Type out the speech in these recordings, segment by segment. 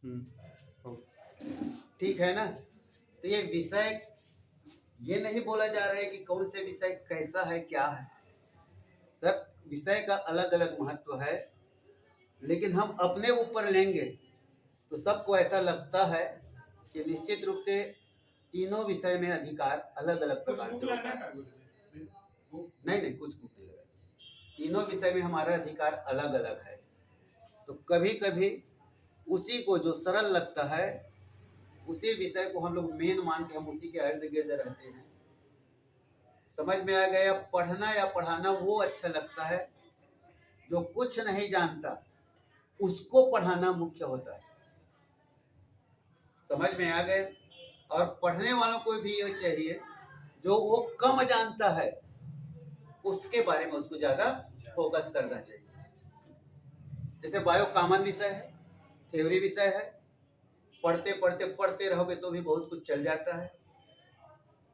हो। ठीक है ना। तो ये विषय, ये नहीं बोला जा रहा है कि कौन से विषय कैसा है क्या है, सब विषय का अलग अलग महत्व है। लेकिन हम अपने ऊपर लेंगे तो सबको ऐसा लगता है कि निश्चित रूप से तीनों विषय में अधिकार अलग अलग प्रकार से होता है। नहीं नहीं, कुछ बुक नहीं लगा। तीनों विषय में हमारा अधिकार अलग अलग है। तो कभी कभी उसी को जो सरल लगता है, उसी विषय को हम लोग मेन मान के हम उसी के इर्द गिर्द रहते हैं। समझ में आ गया। पढ़ना या पढ़ाना वो अच्छा लगता है जो कुछ नहीं जानता, उसको पढ़ाना मुख्य होता है। समझ में आ गए। और पढ़ने वालों को भी ये चाहिए जो वो कम जानता है उसके बारे में उसको ज्यादा फोकस करना चाहिए। जैसे बायो कॉमन विषय है, थ्योरी विषय है, पढ़ते पढ़ते पढ़ते रहोगे तो भी बहुत कुछ चल जाता है।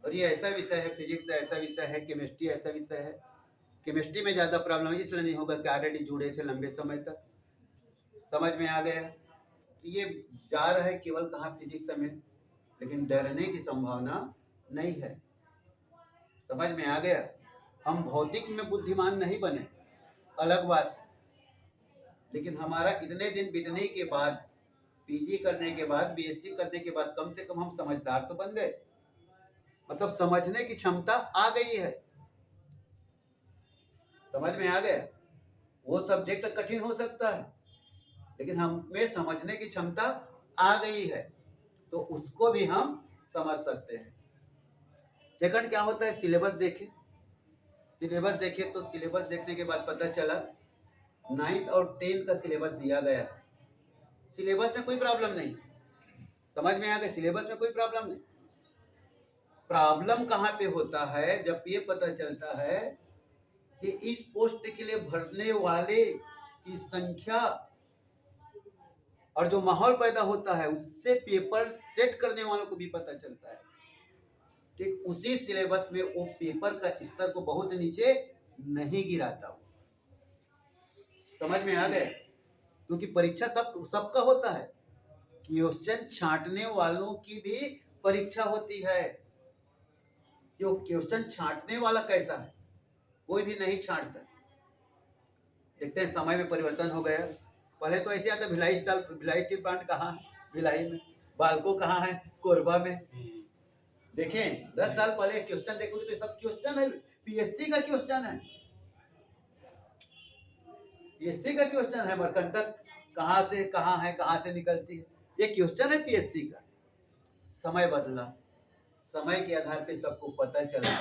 और ये ऐसा विषय है, फिजिक्स ऐसा विषय है, केमिस्ट्री ऐसा विषय है। केमिस्ट्री में ज़्यादा प्रॉब्लम इसलिए नहीं होगा कि ऑलरेडी जुड़े थे लंबे समय तक। समझ में आ गया। तो ये जा रहा है केवल कहाँ, फिजिक्स में, लेकिन डरने की संभावना नहीं है। समझ में आ गया। हम भौतिक में बुद्धिमान नहीं बने, अलग बात है, लेकिन हमारा इतने दिन बीतने के बाद, पीजी करने के बाद, बीएससी करने के बाद कम से कम हम समझदार तो बन गए। मतलब समझने की क्षमता आ गई है। समझ में आ गया। वो सब्जेक्ट कठिन हो सकता है लेकिन हमें समझने की क्षमता आ गई है, तो उसको भी हम समझ सकते हैं। सेकंड क्या होता है, सिलेबस देखे। सिलेबस देखे तो सिलेबस देखने के बाद पता चला 9th और 10th का सिलेबस दिया गया है। सिलेबस में कोई प्रॉब्लम नहीं। समझ में आ गया। सिलेबस में कोई प्रॉब्लम नहीं। प्रॉब्लम कहाँ पे होता है, जब ये पता चलता है कि इस पोस्ट के लिए भरने वाले की संख्या और जो माहौल पैदा होता है उससे पेपर सेट करने वालों को भी पता चलता है। ठीक उसी सिलेबस में वो पेपर का स्तर को बहुत नीचे नहीं गिराता हो। समझ में आ गए। क्योंकि परीक्षा सबका होता है। क्वेश्चन छांटने वालों की भी परीक्षा होती है। जो क्वेश्चन छांटने वाला कैसा है, कोई भी नहीं छांटता। देखते हैं समय में परिवर्तन हो गया। पहले तो ऐसे आता भिलाई स्टील प्लांट कहाँ है, भिलाई में। बालको कहाँ है, कोरबा में। देखें 10 साल पहले क्वेश्चन देखोगे तो सब क्वेश्चन है, पीएससी का क्वेश्चन है। पीएससी का क्वेश्चन है, मरकंटक कहाँ से कहाँ है, कहाँ से निकलती है, ये क्वेश्चन है पीएससी का। समय बदला, समय के आधार पे सबको पता चला,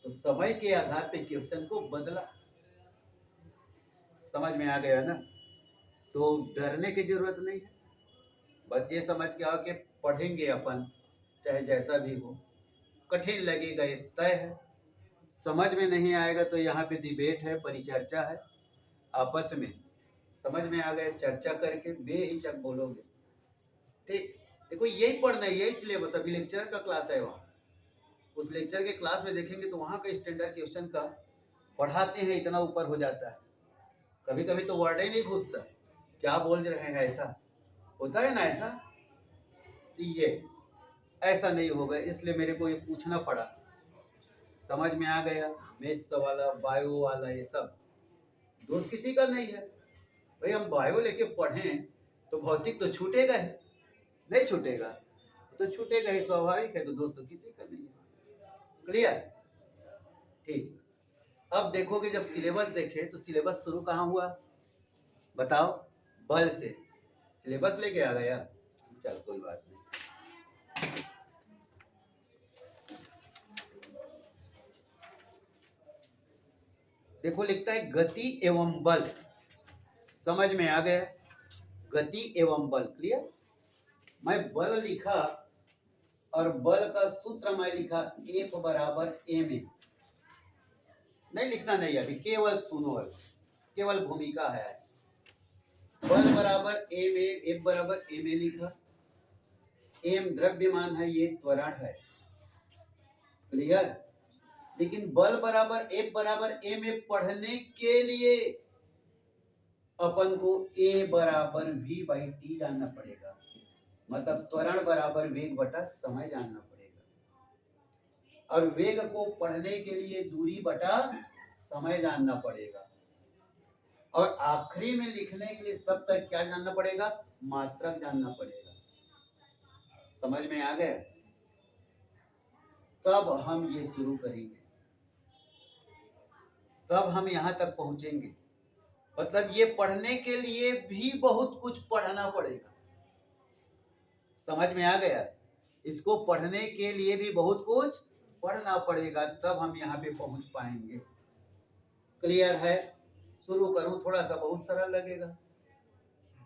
तो समय के आधार पे क्वेश्चन को बदला। समझ में आ गया ना। तो डरने की जरूरत नहीं है। बस ये समझ के आओ कि पढ़ेंगे अपन, चाहे जैसा भी हो। कठिन लगेगा ये तय है। समझ में नहीं आएगा तो यहाँ पे डिबेट है, परिचर्चा है, आपस में समझ में आ गए, चर्चा करके बेहिचक बोलोगे। ठीक। देखो यही पढ़ना है, यही सिलेबस। अभी लेक्चर का क्लास है, वहाँ उस लेक्चर के क्लास में देखेंगे तो वहाँ का स्टैंडर्ड क्वेश्चन का पढ़ाते हैं, इतना ऊपर हो जाता है। कभी कभी तो वर्ड ही नहीं घुसता, क्या बोल रहे हैं, ऐसा होता है ना। ऐसा तो ये ऐसा नहीं होगा, इसलिए मेरे को ये पूछना पड़ा। समझ में आ गया। मैथ्स वाला, बायो वाला, ये सब दोस्त किसी का नहीं है। भाई हम बायो लेके पढ़ें तो भौतिक तो छूटेगा ही नहीं, छूटेगा तो छूटेगा ही, स्वाभाविक है। तो दोस्तों किसी का नहीं है। क्लियर। ठीक। अब देखोगे जब सिलेबस देखे तो सिलेबस शुरू कहाँ हुआ बताओ, बल से। सिलेबस लेके आ गया, चल कोई बात नहीं। देखो लिखता है गति एवं बल। समझ में आ गया। गति एवं बल। क्लियर। मैं बल लिखा और बल का सूत्र मैं लिखा F बराबर ma। नहीं लिखना नहीं, अभी केवल सुनो, अभी केवल भूमिका है आज। बल बराबर ma, F बराबर ma लिखा। m द्रव्यमान है, ये त्वरण है। क्लियर। लेकिन बल बराबर F बराबर ma पढ़ने के लिए अपन को A बराबर V बाई टी जानना पड़ेगा, मतलब त्वरण बराबर वेग बटा समय जानना पड़ेगा, और वेग को पढ़ने के लिए दूरी बटा समय जानना पड़ेगा, और आखिरी में लिखने के लिए सब तक क्या जानना पड़ेगा, मात्रक जानना पड़ेगा। समझ में आ गया? तब हम ये शुरू करेंगे, तब हम यहां तक पहुंचेंगे। मतलब ये पढ़ने के लिए भी बहुत कुछ पढ़ना पड़ेगा। समझ में आ गया? इसको पढ़ने के लिए भी बहुत कुछ पढ़ना पड़ेगा, तब हम यहाँ पे पहुंच पाएंगे। क्लियर है? शुरू करूं? थोड़ा सा बहुत सरल लगेगा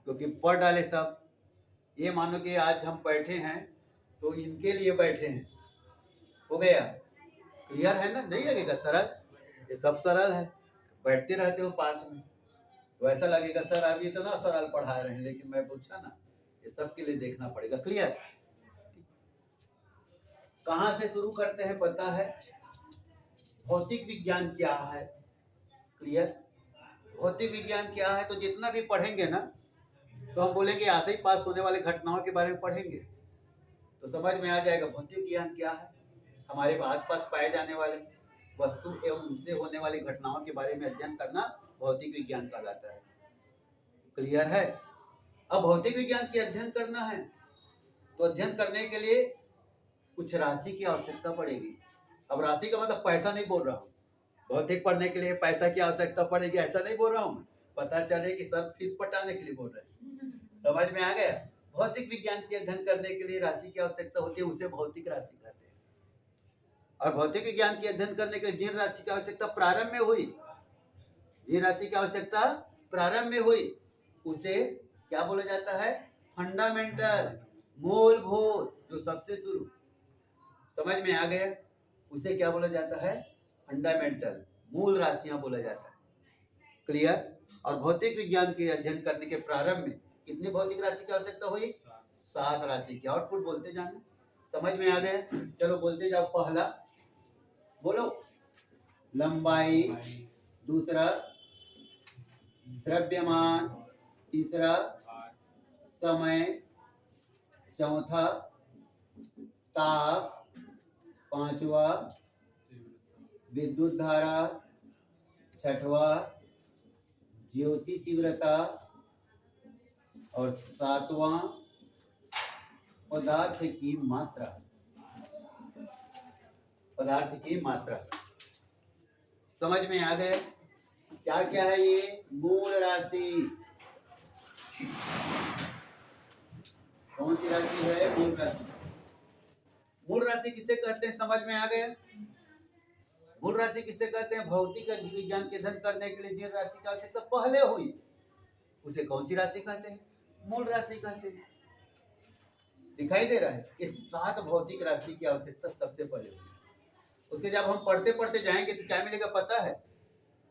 क्योंकि पढ़ डाले सब। ये मानो कि आज हम बैठे हैं तो इनके लिए बैठे हैं, हो गया? क्लियर है ना? नहीं लगेगा सरल? ये सब सरल है। बैठते रहते हो पास में तो ऐसा लगेगा सर आप इतना सरल पढ़ा रहे हैं, लेकिन मैं पूछा ना, ये सब के लिए देखना पड़ेगा। क्लियर? कहां से शुरू करते हैं पता है? भौतिक विज्ञान क्या है? क्लियर? भौतिक विज्ञान क्या है तो जितना भी पढ़ेंगे ना तो हम बोलेंगे ऐसे ही पास होने वाले घटनाओं के बारे में पढ़ेंगे तो समझ में आ जाएगा। भौतिक विज्ञान क्या है? हमारे आसपास पाए जाने वाले वस्तु एवं उनसे होने वाली घटनाओं के बारे में अध्ययन करना भौतिक विज्ञान कहलाता है। क्लियर है? अब भौतिक विज्ञान की अध्ययन करना है तो अध्ययन करने के लिए कुछ राशि की आवश्यकता पड़ेगी। अब राशि का मतलब पैसा नहीं बोल रहा हूँ, भौतिक पढ़ने के लिए पैसा की आवश्यकता पड़ेगी ऐसा नहीं बोल रहा हूँ। पता चले कि सब फीस पटाने के लिए बोल रहे हैं। समझ में आ गया? भौतिक विज्ञान के अध्ययन करने के लिए राशि की आवश्यकता होती है, उसे भौतिक राशि कहते हैं। और भौतिक विज्ञान के अध्ययन करने के लिए जिन राशि की आवश्यकता प्रारंभ में हुई, जिन राशि की आवश्यकता प्रारंभ में हुई उसे क्या बोला जाता है? फंडामेंटल, मूलभूत, जो सबसे शुरू। समझ में आ गया? उसे क्या बोला जाता है? फंडामेंटल, मूल राशियां बोला जाता है। क्लियर? और भौतिक विज्ञान के अध्ययन करने के प्रारंभ में कितनी भौतिक राशि की आवश्यकता हुई? 7 राशि की। आउटपुट बोलते जाना। समझ में आ गया? चलो बोलते जाओ। पहला बोलो लंबाई, दूसरा द्रव्यमान, तीसरा समय, चौथा ताप, पांचवा विद्युत धारा, छठवा ज्योति तीव्रता, और सातवां पदार्थ की मात्रा। पदार्थ की मात्रा। समझ में आ गए? क्या क्या है ये? मूल राशि। कौन सी राशि है? मूल राशि। मूल राशि किसे कहते हैं? समझ में आ गए? मूल राशि किसे कहते हैं? भौतिक विज्ञान के अध्ययन करने के लिए जिन राशि की आवश्यकता पहले हुई उसे कौन सी राशि कहते हैं? मूल राशि कहते हैं। दिखाई दे रहा है? इस 7 भौतिक राशि की आवश्यकता सबसे पहले हुई। उसके जब हम पढ़ते पढ़ते जाएंगे तो क्या मिलेगा पता है?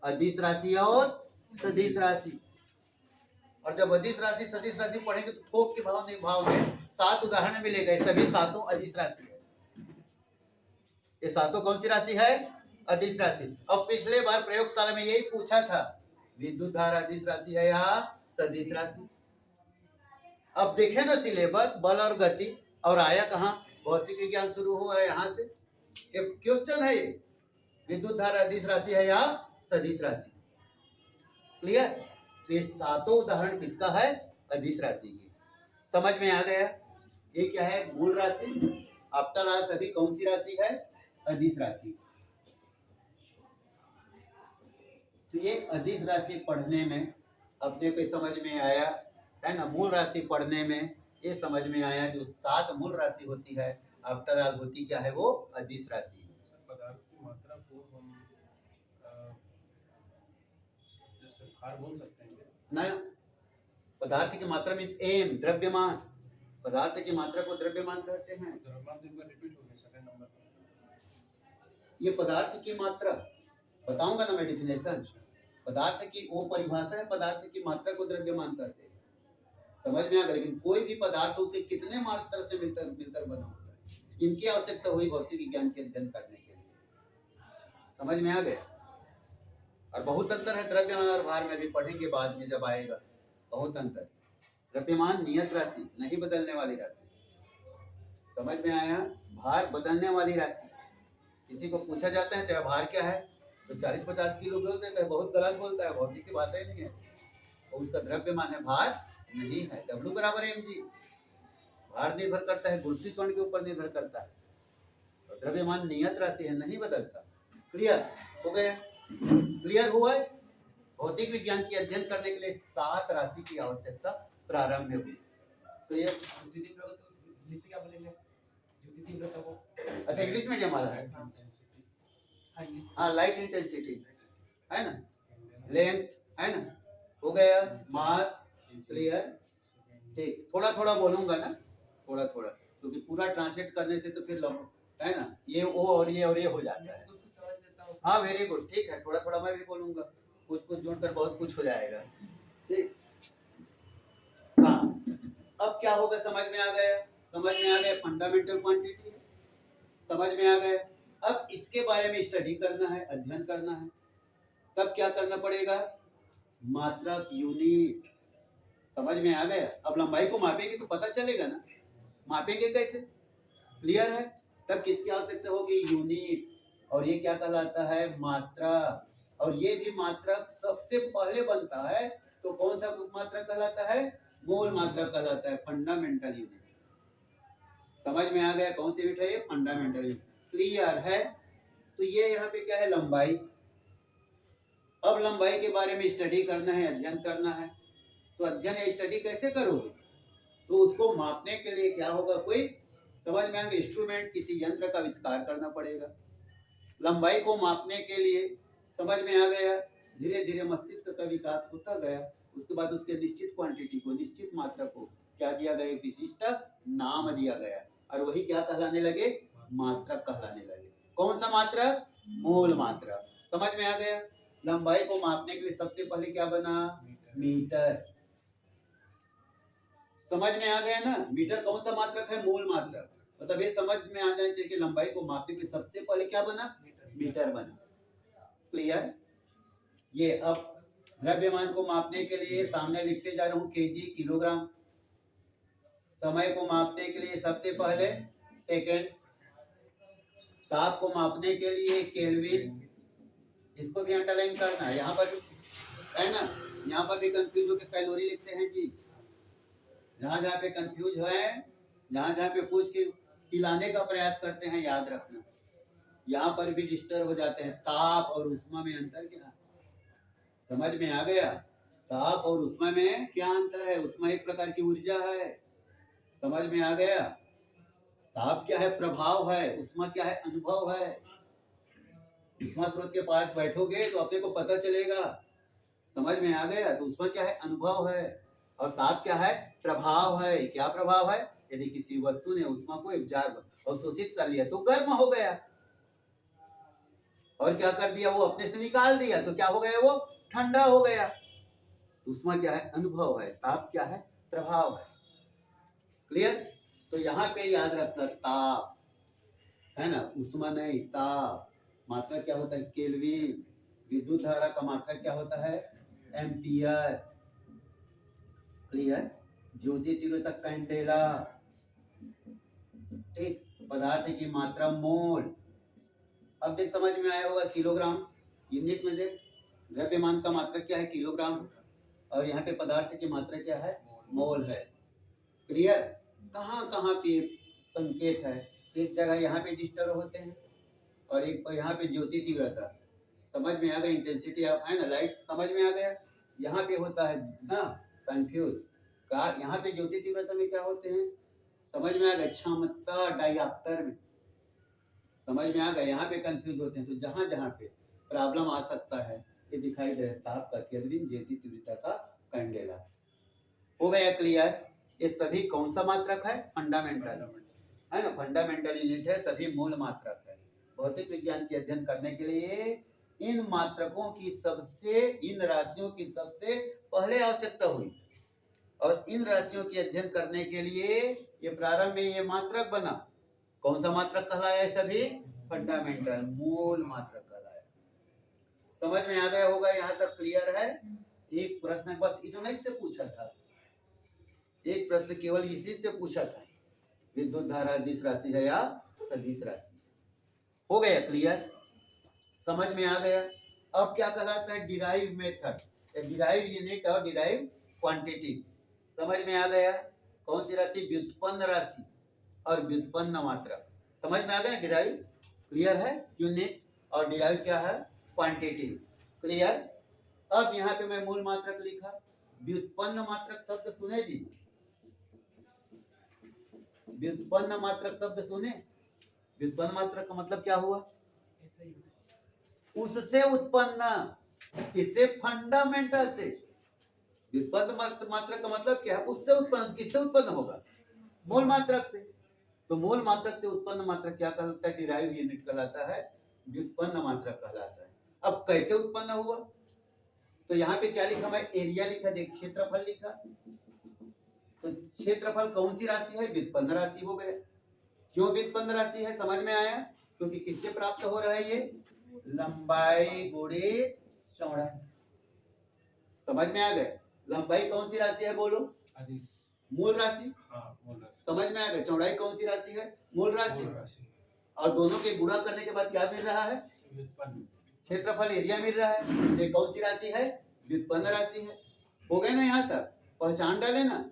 अदिश राशि और सदिश राशि। और जब अदिश राशि सदिश राशि पढ़ेंगे तो थोक के भाव में 7 उदाहरण मिलेगा। सभी 7 अदिश राशि है। ये 7 कौन सी राशि है? अदिश राशि। अब पिछले बार प्रयोगशाला में यही पूछा था, विद्युत धारा अदिश राशि है या सदिश राशि? अब देखें ना सिलेबस, बल और गति, और आया कहाँ? भौतिक विज्ञान शुरू हुआ है यहाँ से। ये क्वेश्चन है, ये विद्युत धारा अदिश राशि है या सदिश राशि। क्लियर? तो ये 7 उदाहरण किसका है? अदिश राशि की। समझ में आ गया? ये क्या है? मूल राशि। आफ्टर ऑल सभी कौन सी राशि है? अदिश राशि। तो ये अदिश राशि पढ़ने में अपने को समझ में आया है ना? मूल राशि पढ़ने में ये समझ में आया जो 7 मूल राशि होती है, आफ्टर ऑल होती क्या है? वो अदिश राशि। पदार्थ की मात्रा को हम जैसे भार बोल सकते हैं क्या? नहीं, पदार्थ की मात्रा मीन्स एम, द्रव्यमान। पदार्थ की मात्रा को द्रव्यमान कहते हैं। द्रव्यमान तो एक बार रिपीट हो गया सेकंड नंबर पर। ये पदार्थ की मात्रा बताऊंगा ना मैं डिफिनेशन। पदार्थ की वो परिभाषा है, पदार्थ की मात्रा को द्रव्यमान कहते हैं। समझ में आ गया? लेकिन कोई भी पदार्थ उसे कितने मात्रा से मिलकर बना होता है, इनकी आवश्यकता हुई भौतिक विज्ञान के अध्ययन करने के लिए। समझ में आ गया? और बहुत अंतर है द्रव्यमान और भार में, भी पढ़ेंगे बाद में जब आएगा, बहुत अंतर। द्रव्यमान नियत राशि, नहीं बदलने वाली राशि, समझ में आया। भार बदलने वाली राशि। किसी को पूछा जाता है तेरा भार क्या है, तो 40-50 किलो बोल देता है, बहुत गलत बोलता है, भौतिक की भाषा ही नहीं है, और उसका द्रव्यमान है, भार नहीं है। W बराबर mg। भार निर्भर करता है गुरुत्वीय त्वरण के ऊपर निर्भर करता है, और द्रव्यमान नियत राशि है, नहीं बदलता। क्लियर हो गया? क्लियर हुआ है? भौतिक विज्ञान की अध्ययन करने के लिए 7 राशि की आवश्यकता प्रारंभ में हुई। तो ये क्या बोलेंगे? अच्छा इंग्लिश मीडियम वाला है। हाँ, लाइट इंटेंसिटी है ना, लेंथ है ना, हो गया, मास। क्लियर? ठीक, थोड़ा थोड़ा बोलूंगा ना, थोड़ा थोड़ा, क्योंकि पूरा ट्रांसलेट करने से तो फिर है ना, ये वो और ये हो जाता है। हाँ वेरी गुड, ठीक है, थोड़ा थोड़ा मैं भी बोलूंगा, कुछ कुछ जोड़कर बहुत कुछ हो जाएगा। ठीक, हाँ, अब क्या होगा, समझ में आ गया? समझ में आ गया, फंडामेंटल क्वांटिटी है, समझ में आ गया। अब इसके बारे में स्टडी करना है, अध्ययन करना है, तब क्या करना पड़ेगा, मात्रक, यूनिट। समझ में आ गया? अब लंबाई को मापेंगे तो पता चलेगा ना, मापेंगे कैसे? क्लियर है? तब किसकी आवश्यकता होगी, यूनिट, और ये क्या कहलाता है, मात्रा। और ये भी मात्रक सबसे पहले बनता है, तो कौन सा मात्रक कहलाता है, मोल मात्रक कहलाता है, फंडामेंटल यूनिट। समझ में आ गया? कौन सी यूनिट है ये, फंडामेंटल यूनिट। क्लियर है? तो ये यहाँ पे क्या है, लंबाई। अब लंबाई के बारे में स्टडी करना है, अध्ययन करना है, तो अध्ययन या स्टडी कैसे करोगे, तो उसको मापने के लिए क्या होगा, कोई समझ में आएगा, इंस्ट्रूमेंट, किसी यंत्र का आविष्कार करना पड़ेगा। लंबाई को मापने के लिए समझ में आ गया, धीरे धीरे मस्तिष्क का विकास होता गया, उसके बाद उसके निश्चित क्वांटिटी को, निश्चित मात्रा को क्या दिया गया, एक विशिष्ट नाम दिया गया, और वही क्या कहलाने लगे, मात्रक कहलाने लगे। कौन सा मात्रक, मोल मात्रक। समझ में आ गया? लंबाई को मापने के लिए सबसे पहले क्या बना, मीटर। समझ में आ गया ना, मीटर कौन सा मात्रक है, मूल मात्रक। मतलब ये समझ में आ जाए कि लंबाई को मापने के लिए सबसे पहले क्या बना, मीटर बना। क्लियर? ये अब द्रव्यमान को मापने के लिए सामने लिखते जा रहा हूं, केजी, किलोग्राम। समय को मापने के लिए सबसे पहले सेकेंड। ताप को मापने के लिए केल्विन, इसको भी अंडरलाइन करना है, यहाँ पर है ना, यहाँ पर भी कंफ्यूज होकर कैलोरी लिखते हैं जी। जहाँ जहाँ पे कंफ्यूज है, जहाँ जहाँ पे पूछ के हिलाने का प्रयास करते हैं, याद रखना, यहाँ पर भी डिस्टर्ब हो जाते हैं। ताप और उष्मा में अंतर क्या है, समझ में आ गया? ताप और उष्मा में क्या अंतर है, उष्मा एक प्रकार की ऊर्जा है, समझ में आ गया? ताप क्या है, प्रभाव है, उष्मा क्या है, अनुभव है। उष्मा स्रोत के पास बैठोगे तो अपने को पता चलेगा, समझ में आ गया? तो उष्मा क्या है, अनुभव है, और ताप क्या है, प्रभाव है। क्या प्रभाव है, यदि किसी वस्तु ने उष्मा को एब्जॉर्ब और शोषित कर लिया तो गर्म हो गया, और क्या कर दिया, वो अपने से निकाल दिया तो क्या हो गया, वो ठंडा हो गया। उष्मा क्या है, अनुभव है, ताप क्या है, प्रभाव है। क्लियर? तो यहाँ पे याद रखना, ताप है ना, उष्मा नहीं, ताप। मात्रा क्या होता है, केल्विन। विद्युत धारा का मात्रा क्या होता है, एम्पियर। क्लियर? ज्योति तीव्रता कैंडेला। ठीक, पदार्थ की मात्रा मोल। अब देख समझ में आया होगा, किलोग्राम यूनिट में देख, द्रव्यमान का मात्रा क्या है, किलोग्राम, और यहाँ पे पदार्थ की मात्रा क्या है, मोल है। क्लियर? कहाँ कहाँ पे संकेत है, एक जगह यहाँ पे डिस्टर्ब होते हैं, और एक यहाँ पे ज्योति तीव्रता, समझ में आ गया, इंटेंसिटी ऑफ है ना लाइट, समझ में आ गया। यहाँ पे होता है ना कंफ्यूज का, यहाँ पे ज्योति तीव्रता में क्या होते हैं, समझ में आ गया, क्षमता डायऑप्टर में, समझ में आ गया, यहाँ पे कंफ्यूज होते हैं। तो जहाँ जहाँ पे प्रॉब्लम आ सकता है, ये दिखाई दे रहा है, ताप का केल्विन, ज्योति तीव्रता का कैंडेला। हो गया क्लियर? ये सभी कौन सा मात्रक है, फंडामेंटल है ना, फंडामेंटल यूनिट है, सभी मूल मात्रक है। भौतिक विज्ञान के अध्ययन करने के लिए इन मात्रकों की सबसे, इन राशियों की सबसे पहले आवश्यकता हुई, और इन राशियों की अध्ययन करने के लिए ये प्रारंभ में ये मात्रक बना। कौन सा मात्रक कहलाया है, सभी फंडामेंटल, मूल मात्रक कहलाया। समझ में आ गया होगा, यहाँ तक क्लियर है। एक प्रश्न बस इतना ही से पूछा था, एक प्रश्न केवल इसी से पूछा था, विद्युत धारा अदिश राशि है या सदिश राशि। हो गया क्लियर, समझ में आ गया। अब क्या कहलाता है डिराइव मेथड, डिराइव यूनिट और डिराइव क्वांटिटी। समझ में आ गया, कौन सी राशि, व्युत्पन्न राशि और व्युत्पन्न मात्रक। समझ में आ गया डिराइव, क्लियर है, यूनिट और डिराइव क्या है, क्वांटिटी, क्लियर। अब यहाँ पे मैं मूल मात्रक लिखा, व्युत्पन्न मात्रक शब्द सुने जी, व्युत्पन्न मात्रक शब्द सुने। व्युत्पन्न मात्रक का मतलब क्या हुआ, ऐसा ही उससे उत्पन्न, किससे, फंडामेंटल से। व्युत्पन्न मात्रक का मतलब क्या है, उससे उत्पन्न, किससे उत्पन्न होगा, मूल मात्रक से। तो मूल मात्रक से उत्पन्न मात्रक क्या कहलाता है, डिराइव यूनिट कहलाता है, व्युत्पन्न मात्रक कहलाता है। अब कैसे उत्पन्न हुआ, तो यहाँ पे क्या लिखा, मैं एरिया लिखा, देख क्षेत्रफल लिखा। तो क्षेत्रफल कौन सी राशि है, व्युत्पन्न राशि हो गया। क्यों व्युत्पन्न राशि है, समझ में आया, क्योंकि किससे प्राप्त हो रहा है ये, लंबाई गुणे चौड़ाई। समझ में आ गया, लंबाई कौन सी राशि है बोलो, अदिश, मूल राशि। हाँ मूल राशि, समझ में आ गया, चौड़ाई कौन सी राशि है, मूल राशि। मूल राशि, और दोनों के गुणा करने के बाद क्या मिल रहा है, व्युत्पन्न, क्षेत्रफल एरिया मिल रहा है। ये कौन सी राशि है, व्युत्पन्न राशि है। हो गए ना, यहाँ तक पहचान डाले ना,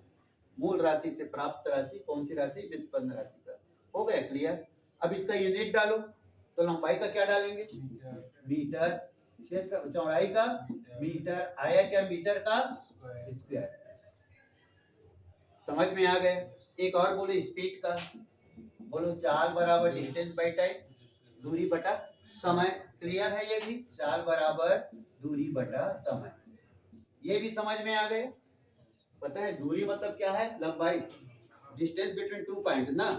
मूल राशि से प्राप्त राशि कौन सी राशि, व्युत्पन्न राशि का। हो गया क्लियर। अब इसका यूनिट डालो, तो लंबाई का क्या डालेंगे, मीटर, मीटर, क्षेत्र चौड़ाई का मीटर, आया क्या, मीटर का स्क्वायर। समझ में आ गया। एक और बोलो स्पीड का, बोलो चाल बराबर डिस्टेंस बाई टाइम, दूरी बटा समय। क्लियर है, ये भी चाल बराबर दूरी बटा समय, ये भी समझ में आ गए। पता है दूरी मतलब क्या है, लंबाई, डिस्टेंस बिटवीन टू पॉइंट ना।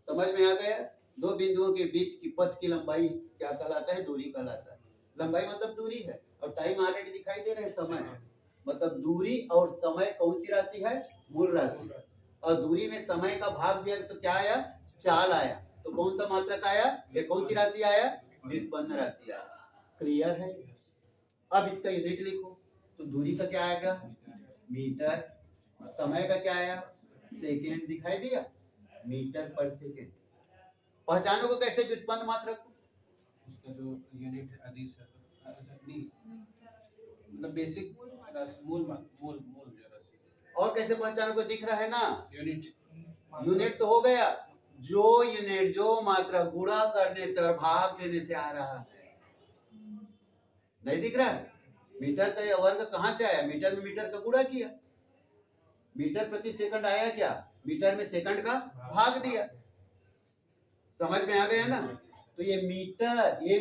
समझ में आ गया, दो बिंदुओं के बीच की पथ की लंबाई क्या कहलाता है, दूरी कहलाता है। लंबाई मतलब दूरी है, और टाइम ऑलरेडी दिखाई दे रहा है, समय मतलब दूरी और समय कौन सी राशि है, मूल राशि। और दूरी में समय का भाग दिया तो क्या आया, चाल आया। तो कौन सा मात्रक आया, ये कौन सी राशि आया, व्युत्पन्न राशि आया। क्लियर है। अब इसका यूनिट लिखो, तो दूरी का क्या आएगा, मीटर, समय का क्या आया, सेकेंड, दिखाई दिया, मीटर पर सेकेंड। पहचानो को कैसे, व्युत्पन्न मात्रक को, उसका जो यूनिट अदिश है, तो अच्छा नहीं, मतलब बेसिक मूल मूल मूल जो राशि, और कैसे पहचानो को, दिख रहा है ना, यूनिट, यूनिट तो हो गया, जो यूनिट जो मात्रा गुणा करने से और भाग देने से आ रहा है। नहीं दिख रहा है, मीटर का यह वर्ग कहाँ से आया, मीटर में मीटर का गुणा किया, मीटर प्रति सेकंड आया क्या, मीटर में सेकंड का भाग दिया। समझ में आ गया ना। तो ये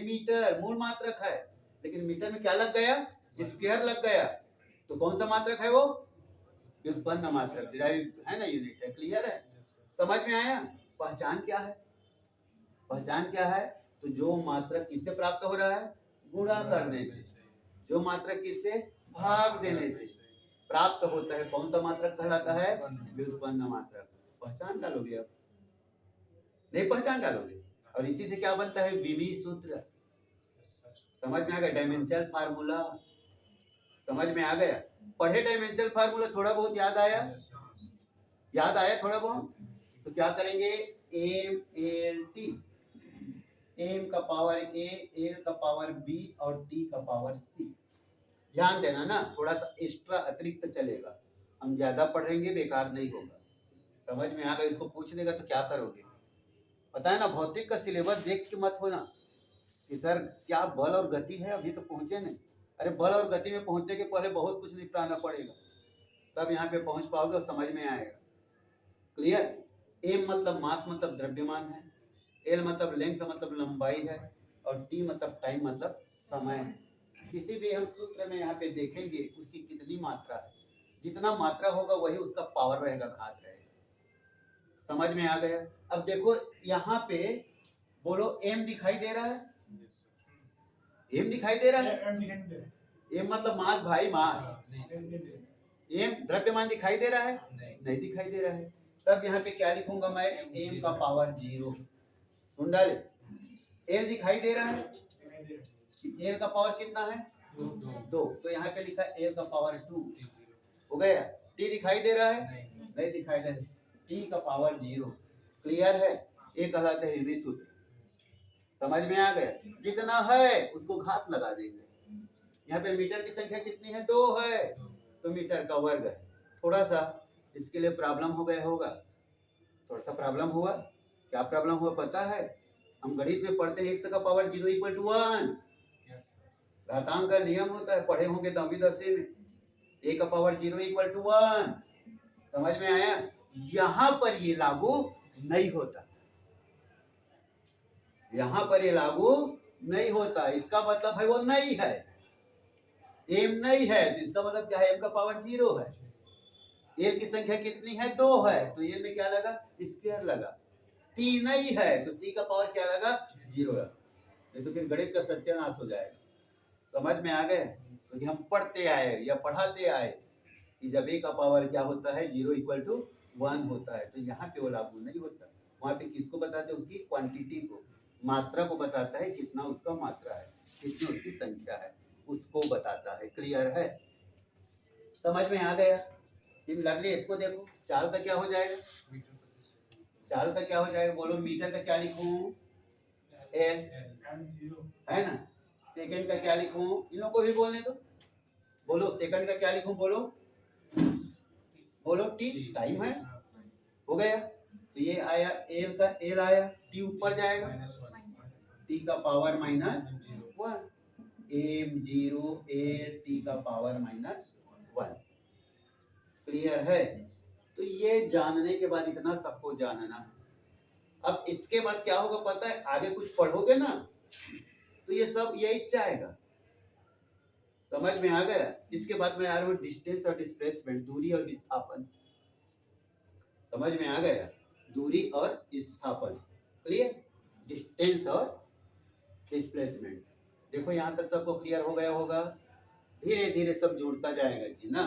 मीटर मूल मात्रक है, लेकिन मीटर में क्या लग गया, स्क्वायर लग गया। तो कौन सा मात्रक है वो, व्युत्पन्न मात्रक, डिराइव है ना, यूनिट है। क्लियर है, समझ में आया। पहचान क्या है, पहचान क्या है, तो जो मात्रक किससे प्राप्त हो रहा है, गुणा करने से, जो मात्रक किससे, भाग देने से प्राप्त होता है, कौन सा मात्रक कहलाता है, व्युत्पन्न मात्रक। पहचान डालोगे, अब नहीं पहचान डालोगे। और इसी से क्या बनता है, विमी सूत्र। समझ में आ गया, डायमेंशनल फार्मूला समझ में आ गया। पढ़े डायमेंशनल फार्मूला, थोड़ा बहुत याद आया, याद आया थोड़ा बहुत। तो क्या करेंगे, एम एल टी, एम का पावर ए, एल का पावर बी और टी का पावर सी। ध्यान देना ना, थोड़ा सा एक्स्ट्रा अतिरिक्त चलेगा, हम ज्यादा पढ़ेंगे बेकार नहीं होगा। समझ में आ गया। इसको पूछ देगा तो क्या करोगे, पता है ना, भौतिक का सिलेबस देख के मत होना कि सर क्या बल और गति है, अभी तो पहुंचे नहीं। अरे बल और गति में पहुंचने के पहले बहुत कुछ निपटाना पड़ेगा, तब यहाँ पे पहुंच पाओगे और समझ में आएगा। क्लियर। एम मतलब मास मतलब द्रव्यमान है, एल मतलब लेंथ मतलब लंबाई है, और टी मतलब टाइम मतलब समय है। किसी भी हम सूत्र में यहाँ पे देखेंगे उसकी कितनी मात्रा है, जितना मात्रा होगा वही उसका पावर रहेगा, घात रहेगा। समझ में आ गया। अब देखो यहाँ पे बोलो, एम दिखाई दे रहा है, एम दिखाई दे रहा है, एम मतलब मास भाई, मास। एम द्रव्यमान दिखाई दे रहा है, नहीं दिखाई दे रहा है। तब यहाँ पे क्या लिखूंगा मैं, एम का पावर 0। सुन डाले, एल दिखाई दे रहा है, एल का पावर कितना है? दो दो 2, तो यहाँ पे लिखा है एल का पावर 2 जी, जीरो हो गया। टी दिखाई दे रहा है? नहीं नहीं दिखाई दे रहा। टी का पावर 0 क्लियर है। ये कहलाता है हेवी सूत्र। समझ में आ गया? जितना है उसको घात लगा देंगे। यहाँ पे मीटर की संख्या कितनी है? 2 है, तो मीटर का वर्ग है। थोड़ा सा इसके लिए प्रॉब्लम हो गया होगा, थोड़ा सा प्रॉब्लम हुआ। क्या प्रॉब्लम हुआ पता है? हम गणित में पढ़ते हैं x का पावर 0 इक्वल टू 1। यस घातांक का नियम होता है, पढ़े होंगे 10वीं में। a का पावर 0 इक्वल टू 1। समझ में आया? यहाँ पर ये लागू नहीं होता, यहाँ पर ये लागू नहीं होता। इसका मतलब है वो नहीं है, एम नहीं है, तो इसका मतलब क्या है? एम का पावर 0 है। एल की संख्या कितनी है? 2 है, तो एल में क्या लगा? स्क्वायर लगा। टी नहीं है तो टी का पावर क्या लगा? 0 लगा। नहीं तो फिर गणित का सत्यानाश हो जाएगा। समझ में आ गए? क्योंकि हम पढ़ते आए या पढ़ाते आए कि जब ए का पावर क्या होता है? 0 इक्वल टू 1 होता है, तो यहाँ पे वो लागू नहीं होता। वहाँ पे किसको बताते हैं? उसकी क्वांटिटी को, मात्रा को बताता है, कितना उसका मात्रा है, कितनी उसकी संख्या है, उसको बताता है। क्लियर है? समझ में आ गया? सिमिलरली इसको देखो, चाल का क्या हो जाएगा? मीटर प्रति सेकंड चाल का क्या हो जाएगा? बोलो। मीटर का क्या लिखूं? एल जीरो है ना। सेकंड का क्या लिखूं? इन लोगों को भी बोलने दो। बोलो सेकंड का क्या लिखूं? बोलो बोलो। टी टाइम है, हो गया। तो ये आया एल का, एल आया, टी ऊपर जाएगा, -1 टी का power -1, zero M 0 L T का पावर -1। क्लियर है? तो ये जानने के बाद इतना सबको जानना है। अब इसके बाद क्या होगा पता है? आगे कुछ पढ़ोगे ना तो ये सब यही चाहेगा। समझ में आ गया? इसके बाद मैं आ रहा हूँ डिस्टेंस और डिस्प्लेसमेंट, दूरी और विस्थापन। समझ में आ गया? दूरी और विस्थापन। क्लियर? डिस्टेंस और डिस्प्लेसमेंट। देखो यहाँ तक सबको क्लियर हो गया होगा। धीरे धीरे सब जुड़ता जाएगा जी ना।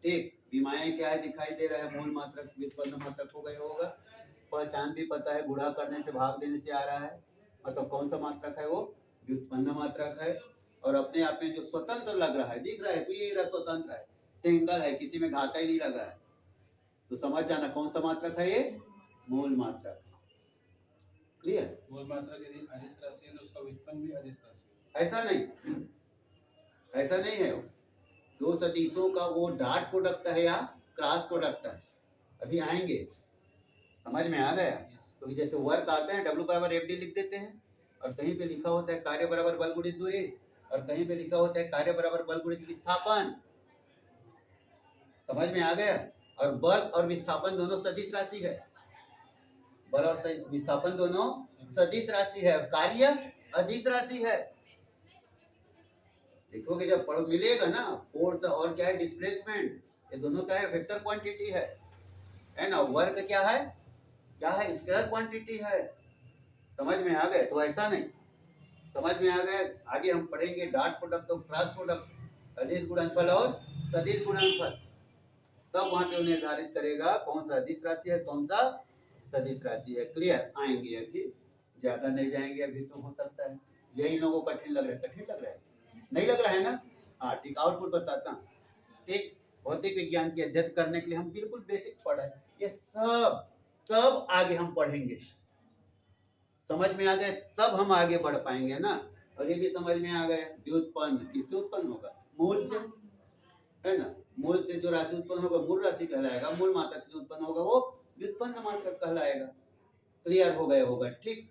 ठीक, विमाएं क्या है दिखाई दे रहा है, मूल मात्रक व्युत्पन्न मात्रक हो गया होगा। पहचान भी पता है, गुणा करने से भाग देने से आ रहा है, मतलब कौन सा मात्रक है? वो व्युत्पन्न मात्रक है। और अपने आप में जो स्वतंत्र लग रहा है, दिख रहा है, पूरा स्वतंत्र है, सिंगल है, किसी में घाता ही नहीं लगा है, तो समझ जाना कौन सा मात्रक है? ये मूल मात्रक। क्लियर? मूल मात्रक यदि अदिश राशि है तो उसका व्युत्पन्न भी अदिश राशि ऐसा नहीं, ऐसा नहीं है। दो सदिशों का वो डॉट प्रोडक्ट है या क्रॉस प्रोडक्ट है, अभी आएंगे। समझ में आ गया? तो जैसे वर्क आते हैं W/FD लिख देते हैं, और कहीं पे लिखा होता है कार्य बराबर बल गुणित दूरी, और कहीं पे लिखा होता है कार्य बराबर बल गुणित विस्थापन। समझ में आ गया? और बल और विस्थापन दोनों सदिश राशि है, बल और विस्थापन दोनों सदिश राशि है, और कार्य अदिश राशि है। देखोगे जब पढ़ो मिलेगा ना, फोर्स और क्या है? डिस्प्लेसमेंट, ये दोनों क्या है? वेक्टर क्वांटिटी है ना। वर्क क्या है? क्या है? स्केलर क्वांटिटी है। समझ में आ गए? तो ऐसा नहीं, समझ में आ गए? आगे हम पढ़ेंगे डॉट प्रोडक्ट और क्रॉस प्रोडक्ट, अदिश गुणनफल और सदिश गुणनफल, तब वहां पे वो निर्धारित करेगा कौन सा अदिश राशि है, कौन सा सदिश राशि है। क्लियर? आएंगे, अभी ज्यादा नहीं जाएंगे। अभी तो हो सकता है यही लोगों को कठिन लग रहा है। कठिन लग रहा है? नहीं लग रहा है ना? हाँ ठीक, आउटपुट बताता हूँ। ठीक, भौतिक विज्ञान की अध्ययन करने के लिए हम बिल्कुल बेसिक पढ़े, ये सब तब आगे हम पढ़ेंगे। समझ में आ गए? तब हम आगे बढ़ पाएंगे ना। और ये भी समझ में आ गया, व्युत्पन्न किससे उत्पन्न होगा? मूल से, है ना। मूल से जो राशि उत्पन्न होगा मूल राशि कहलाएगा, मूल मात्रक से जो उत्पन्न होगा वो व्युत्पन्न मात्रक कहलाएगा। क्लियर हो गया होगा? ठीक,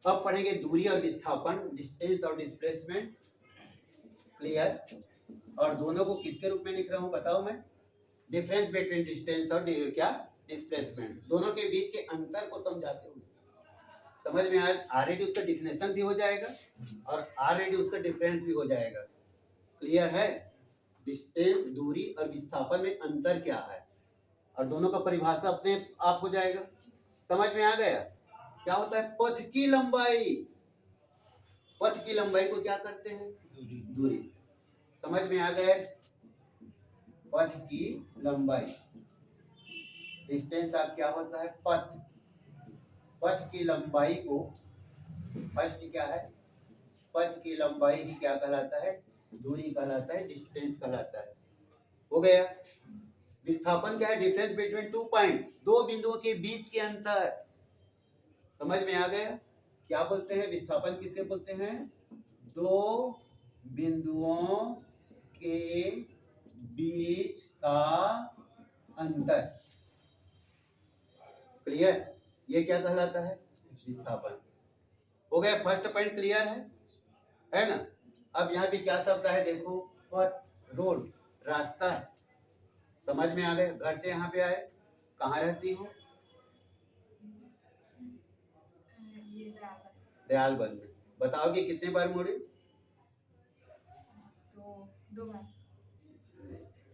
अब पढ़ेंगे दूरी और विस्थापन, डिस्टेंस और डिस्प्लेसमेंट। क्लियर? और दोनों को किसके रूप में लिख रहा हूं बताओ मैं? डिफरेंस बिटवीन डिस्टेंस और क्या? डिस्प्लेसमेंट, दोनों के बीच के अंतर को समझाते हुए। समझ में आज ऑलरेडी उसका डिफिनेशन भी हो जाएगा और ऑलरेडी उसका डिफरेंस भी हो जाएगा। क्लियर है? डिस्टेंस, दूरी और विस्थापन में अंतर क्या है, और दोनों का परिभाषा अपने आप हो जाएगा। समझ में आ गया? क्या होता है? पथ की लंबाई, पथ की लंबाई को क्या करते हैं? दूरी दूरी। समझ में आ गया? पथ की लंबाई। डिस्टेंस आप क्या होता है, पथ। पथ की लंबाई को, फर्स्ट क्या है, पथ की लंबाई ही क्या कहलाता है, दूरी कहलाता है, डिस्टेंस कहलाता है। हो गया। विस्थापन क्या है, डिफरेंस बिटवीन 2 पॉइंट, दो बिंदुओं के बीच के अंतर। समझ में आ गया। क्या बोलते हैं विस्थापन, किसे बोलते हैं, दो बिंदुओं के बीच का अंतर। क्लियर, ये क्या कहलाता है, विस्थापन। हो गया, फर्स्ट पॉइंट क्लियर है ना। अब यहाँ भी क्या शब्द है, देखो, पथ, रोड, रास्ता है। समझ में आ गया। घर से यहाँ पे आए, कहाँ रहती हो, दयालबंद में। बताओगे कितने बार मुड़ी, दो बार।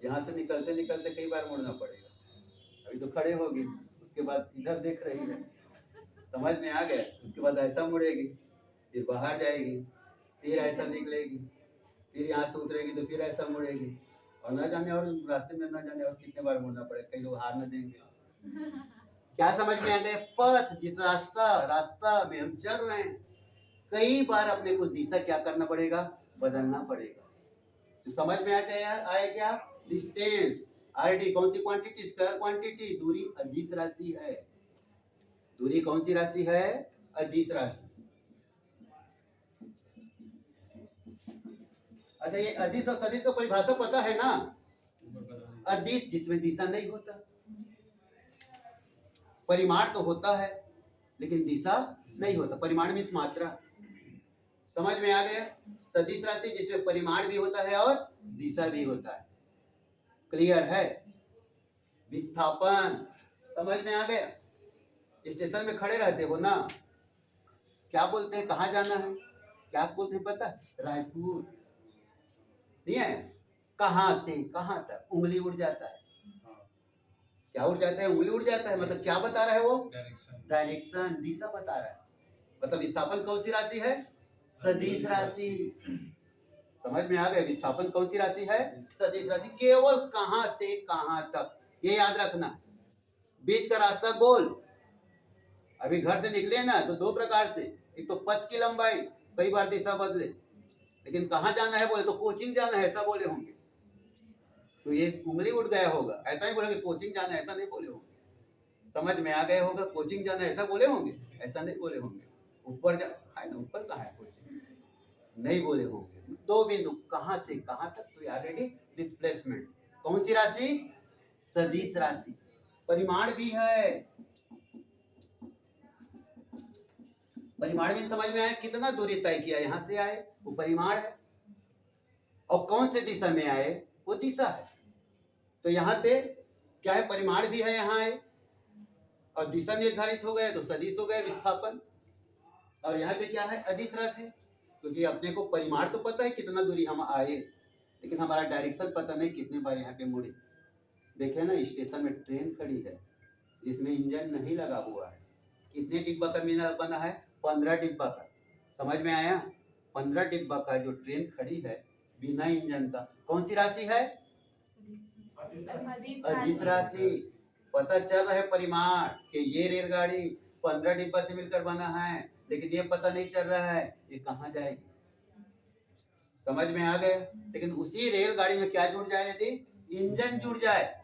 यहाँ से निकलते निकलते कई बार मुड़ना पड़ेगा। अभी तो खड़े होगी, उसके बाद इधर देख रही है, समझ में आ गया। उसके बाद ऐसा मुड़ेगी, फिर बाहर जाएगी, फिर ऐसा निकलेगी, फिर यहाँ से उतरेगी तो फिर ऐसा मुड़ेगी, और ना जाने और रास्ते में ना जाने और कितने बार मुड़ना पड़ेगा, कई लोग हार न देंगे। क्या समझ में आ गया, पथ, जिस रास्ता में हम चल रहे हैं, कई बार अपने को दिशा क्या करना पड़ेगा, बदलना पड़ेगा। तो समझ में आ गया, आए क्या, डिस्टेंस, आरडी कौन सी क्वांटिटी, स्क्वायर क्वांटिटी, दूरी अदिश राशि है। दूरी कौन सी राशि है, अदिश राशि। अच्छा, ये अदिश और सदिश को परिभाषा पता है ना। अदिश जिसमें दिशा नहीं होता, परिमाण तो होता है लेकिन दिशा नहीं होता। परिमाण मीन्स मात्रा। समझ में आ गया। सदिश राशि जिसमें परिमाण भी होता है और दिशा भी होता है। क्लियर है। विस्थापन समझ में आ गया। स्टेशन में खड़े रहते हो ना, क्या बोलते हैं, कहाँ जाना है, क्या बोलते हैं पता, रायपुर, नहीं है, कहाँ से कहाँ तक, उंगली उड़ जाता है। क्या उड़ जाता है, उंगली उड़ जाता है, मतलब क्या बता रहा है वो, डायरेक्शन, दिशा बता रहा है। मतलब विस्थापन कौन सी राशि है, सदिश राशि। समझ में आ गया। विस्थापन कौन सी राशि है, सदिश राशि। केवल कहां से कहां तक, ये याद रखना। बीच का रास्ता गोल। अभी घर से निकले ना तो दो प्रकार से, एक तो पथ की लंबाई, कई बार दिशा बदले, लेकिन कहाँ जाना है बोले तो कोचिंग जाना है, ऐसा बोले होंगे तो ये उंगली उठ गया होगा। ऐसा ही बोलेंगे कोचिंग जाना है, ऐसा नहीं बोले होंगे। समझ में आ गया होगा। कोचिंग जाना है ऐसा बोले होंगे, ऐसा नहीं बोले होंगे। ऊपर जा है ना, ऊपर कहाँ है कोचिंग, नहीं बोले होंगे। दो बिंदु कहां से कहां तक, तो ऑलरेडी डिस्प्लेसमेंट। कौन सी राशि, सदिश राशि। परिमाण भी है। परिमाण भी समझ में आए, कितना दूरी तय किया, यहां से आए वो परिमाण है, और कौन से दिशा में आए वो दिशा है। तो यहाँ पे क्या है, परिमाण भी है, यहाँ आए और दिशा निर्धारित हो गया तो सदिश हो गया विस्थापन। और यहाँ पे क्या है, अदिश राशि, क्योंकि अपने को परिमाण तो पता है कितना दूरी हम आए, लेकिन हमारा डायरेक्शन पता नहीं कितने बार यहाँ पे मुड़े। देखे ना, स्टेशन में ट्रेन खड़ी है जिसमें इंजन नहीं लगा हुआ है। कितने डिब्बा का मीना बना है, 15 डिब्बा का। समझ में आया, 15 डिब्बा का जो ट्रेन खड़ी है बिना इंजन का, कौन सी राशि है, अदिश राशि। पता चल रहा है परिमाण कि ये रेलगाड़ी 15 डिब्बा से मिलकर बना है, लेकिन ये पता नहीं चल रहा है ये कहाँ जाएगी। समझ में आ गया। लेकिन उसी रेलगाड़ी में क्या जुड़ जाए, यदि इंजन जुड़ जाए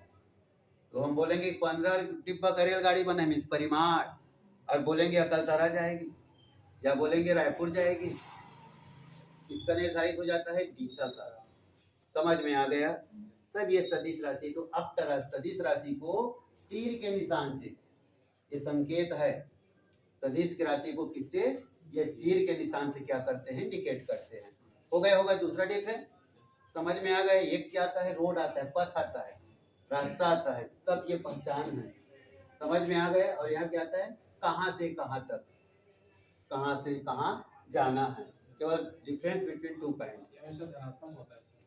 तो हम बोलेंगे 15 डिब्बा का रेलगाड़ी बना है, मीन्स परिमाण। और बोलेंगे अकलतरा जाएगी या बोलेंगे रायपुर जाएगी, इसका निर्धारित हो जाता है दिशा का। समझ में आ गया। तब ये सदिश राशि, तो अक्टर सदिश राशि को तीर के निशान से, ये संकेत है। सदिश की राशि को किससे, ये तीर के निशान से क्या करते हैं, इंडिकेट करते हैं। हो गया होगा दूसरा डिफरेंस। समझ में आ गया। एक क्या आता है, रोड आता है, पथ आता है, रास्ता आता है, तब ये पहचान है। समझ में आ गया। और यहाँ क्या आता है, कहाँ से कहाँ तक, कहाँ से कहाँ जाना है। केवल डिफरेंस बिटवीन 2 पॉइंट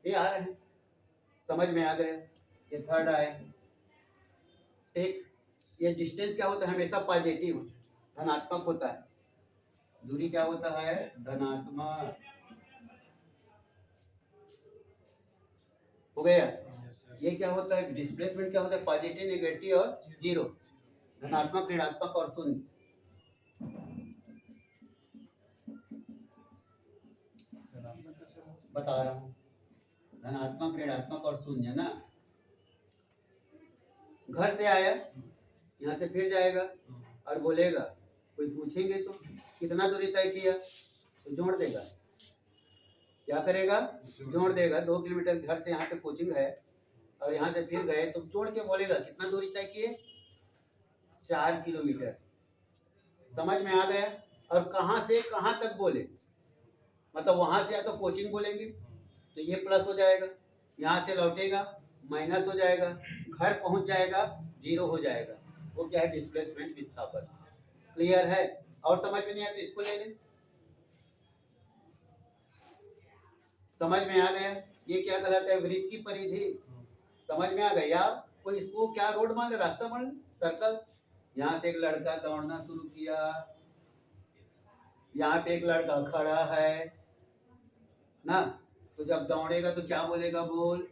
ये आ रहे हैं। समझ में आ गया। ये थर्ड आए। ठीक, ये डिस्टेंस क्या होता है, हमेशा पॉजिटिव, धनात्मक होता है। दूरी क्या होता है, धनात्मक। हो गया। ये क्या होता है, डिस्प्लेसमेंट क्या होता है, पॉजिटिव, नेगेटिव और जीरो, धनात्मक, ऋणात्मक और शून्य। बता रहा हूँ, धनात्मक, ऋणात्मक और शून्य ना। घर से आया, यहाँ से फिर जाएगा और बोलेगा, कोई पूछेंगे तो कितना दूरी तय किया, तो जोड़ देगा। क्या करेगा, जोड़ देगा। 2 किलोमीटर घर से यहाँ पे कोचिंग है और यहाँ से फिर गए तो जोड़ के बोलेगा कितना दूरी तय किए, 4 किलोमीटर। समझ में आ गया। और कहाँ से कहाँ तक बोले, मतलब वहां से या तो कोचिंग बोलेंगे तो ये प्लस हो जाएगा, यहाँ से लौटेगा माइनस हो जाएगा, घर पहुंच जाएगा जीरो हो जाएगा। वो क्या है, डिस्प्लेसमेंट, विस्थापन। क्लियर है। और समझ में नहीं आया तो इसको ले लें। समझ में आ गया। ये क्या कहलाता है, वृत्त की परिधि। समझ में आ गया। या कोई इसको क्या रोड मान ले, रास्ता मान ले, सर्कल। यहाँ से एक लड़का दौड़ना शुरू किया, यहाँ पे एक लड़का खड़ा है ना, तो जब दौड़ेगा तो क्या बोलेगा, बोल,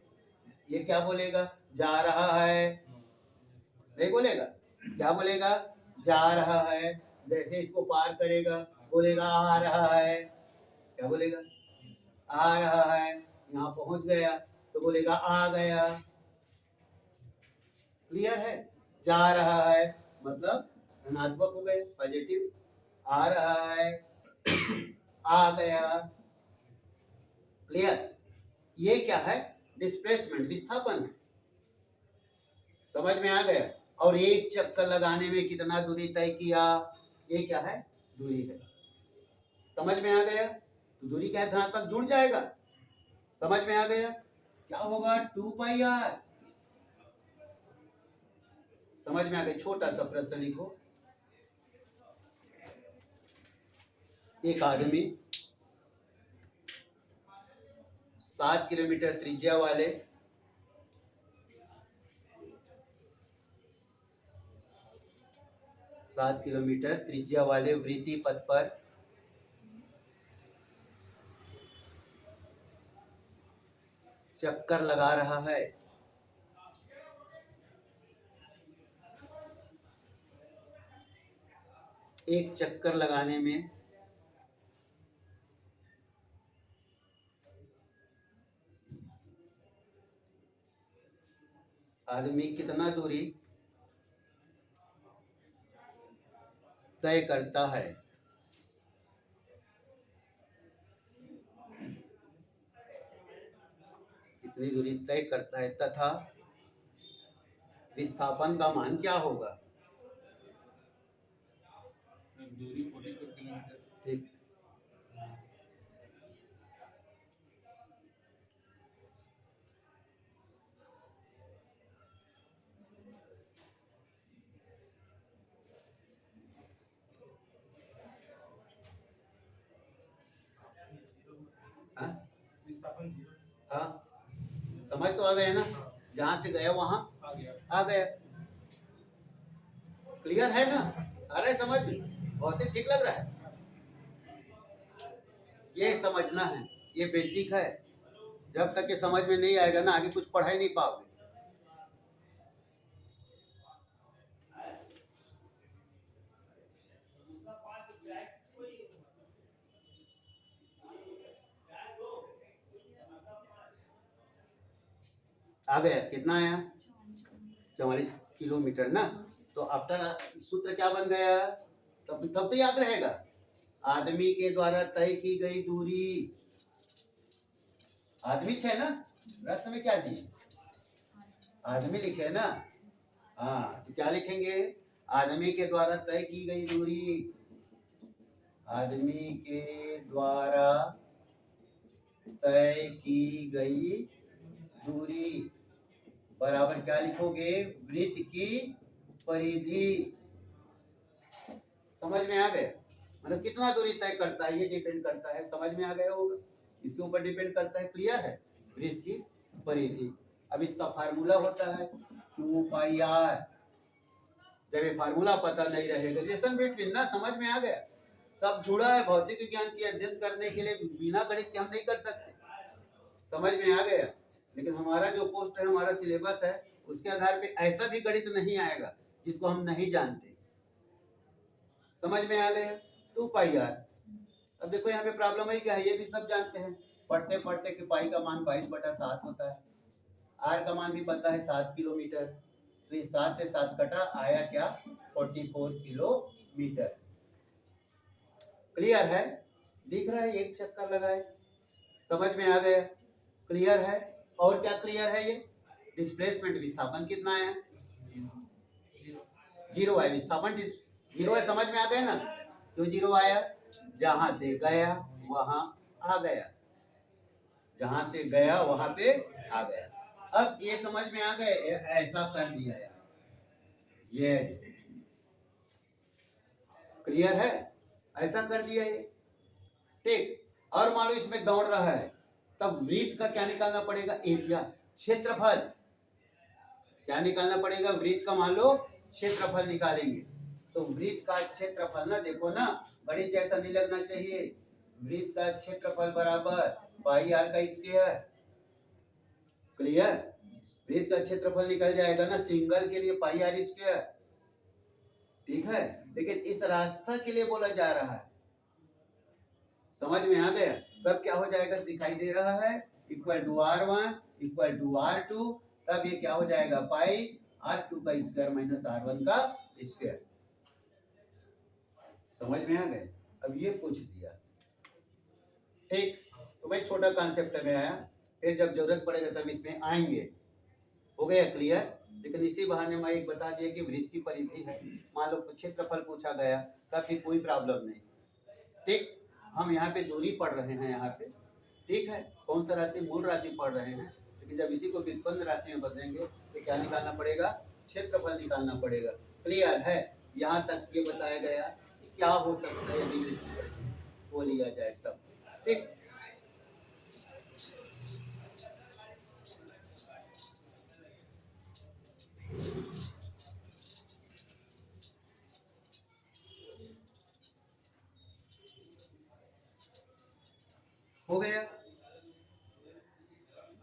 ये क्या बोलेगा, जा रहा है, नहीं बोलेगा, क्या बोलेगा, जा रहा है। जैसे इसको पार करेगा बोलेगा आ रहा है, क्या बोलेगा, आ रहा है। यहाँ पहुंच गया तो बोलेगा आ गया। क्लियर है। जा रहा है मतलब धनात्मक हो गए, पॉजिटिव, आ रहा है, आ गया। क्लियर। ये क्या है, डिस्प्लेसमेंट, विस्थापन है। समझ में आ गया। और एक चक्कर लगाने में कितना दूरी तय किया, ये क्या है, दूरी है। समझ में आ गया। तो दूरी क्या है, धनात्मक, जुड़ जाएगा। समझ में आ गया। क्या होगा, 2πr। समझ में आ गया। छोटा सा प्रश्न लिखो। एक आदमी 7 किलोमीटर त्रिज्या वाले वृत्ति पथ पर चक्कर लगा रहा है। एक चक्कर लगाने में आदमी कितना दूरी तय करता है। कितनी दूरी तय करता है तथा विस्थापन का मान क्या होगा। दूरी 44 किलोमीटर। ठीक। विस्थापन हाँ, समझ तो आ गया ना। जहां से गया वहां आ गया। आ गया। क्लियर है ना, आ रहा है समझ में, बहुत ही ठीक लग रहा है। ये समझना है, ये बेसिक है। जब तक ये समझ में नहीं आएगा ना, आगे कुछ पढ़ा ही नहीं पाओगे। आ गया, कितना आया, 44 किलोमीटर ना। तो आफ्टर सूत्र क्या बन गया, तब तो याद रहेगा। आदमी के द्वारा तय की गई दूरी, आदमी है ना, प्रश्न में क्या दिए, आदमी लिखे ना। हाँ, तो क्या लिखेंगे, आदमी के द्वारा तय की गई दूरी, आदमी के द्वारा तय की गई दूरी बराबर क्या लिखोगे, वृत्त की परिधि। समझ में आ गया। मतलब कितना दूरी तय करता है ये डिपेंड करता है। समझ में आ गया होगा, इसके ऊपर डिपेंड करता है। क्लियर है। वृत्त की परिधि। अब इसका फार्मूला होता है 2πr। जब ये फार्मूला पता नहीं रहेगा, रिलेशन बिटवीन ना, समझ में आ गया। सब जुड़ा है। भौतिक विज्ञान की अध्ययन करने के लिए बिना गणित के हम नहीं कर सकते। समझ में आ गया। लेकिन हमारा जो पोस्ट है, हमारा सिलेबस है, उसके आधार पे ऐसा भी गणित नहीं आएगा जिसको हम नहीं जानते। समझ में आ गया? 2 पाई आर। अब देखो यहाँ पे प्रॉब्लम है क्या है, ये भी सब जानते हैं पढ़ते पढ़ते कि पाई का मान 22/7 होता है, आर का मान भी पता है 7 किलोमीटर, तो इस 7 से 7 कटा, आया क्या? 44 किलोमीटर। क्लियर है? दिख रहा है? एक चक्कर लगाए, समझ में आ गया? क्लियर है? और क्या क्लियर है? ये डिस्प्लेसमेंट विस्थापन कितना है? 0 है। विस्थापन 0 है, समझ में आ गया ना? क्यों 0 आया? जहां से गया वहां आ गया, जहां से गया वहां पे आ गया। अब ये समझ में आ गए? ऐसा कर दिया यार, ये क्लियर है? ऐसा कर दिया ये, ठीक। और मान लो इसमें दौड़ रहा है, तब वृत्त का क्या निकालना पड़ेगा? एरिया, क्षेत्रफल। क्या निकालना पड़ेगा? वृत्त का मान लो क्षेत्रफल निकालेंगे, तो वृत्त का क्षेत्रफल ना, देखो ना, गणित जैसा नहीं लगना चाहिए। वृत्त का क्षेत्रफल बराबर पाई आर का स्क्वायर। क्लियर? वृत्त का क्षेत्रफल निकल जाएगा ना, सिंगल के लिए पाई आर स्क्वायर, ठीक है। लेकिन इस रास्ता के लिए बोला जा रहा है, समझ में आ गया? तब क्या हो जाएगा? दिखाई दे रहा है, equal to R1 equal to R2, तब ये क्या हो जाएगा? पाई R2 का स्क्वायर माइनस R1 का स्क्वायर। समझ में आ गए? अब ये पूछ दिया, ठीक। तो भाई छोटा कॉन्सेप्ट में आया, फिर जब जरूरत पड़ेगा तब इसमें आएंगे। हो गया क्लियर? लेकिन इसी बहाने मैं एक बता दिया कि वृत्त की परिधि है, मान लो क्षेत्रफल पूछा गया, तब भी कोई प्रॉब्लम नहीं, ठीक। हम यहाँ पे दूरी पढ़ रहे हैं यहाँ पे, ठीक है, कौन सा राशि? मूल राशि पढ़ रहे हैं। लेकिन जब इसी को व्युत्पन्न राशि में बदलेंगे तो क्या निकालना पड़ेगा? क्षेत्रफल निकालना पड़ेगा। क्लियर है? यहाँ तक ये बताया गया कि क्या हो सकता है यदि वो लिया जाए तब, ठीक। हो गया।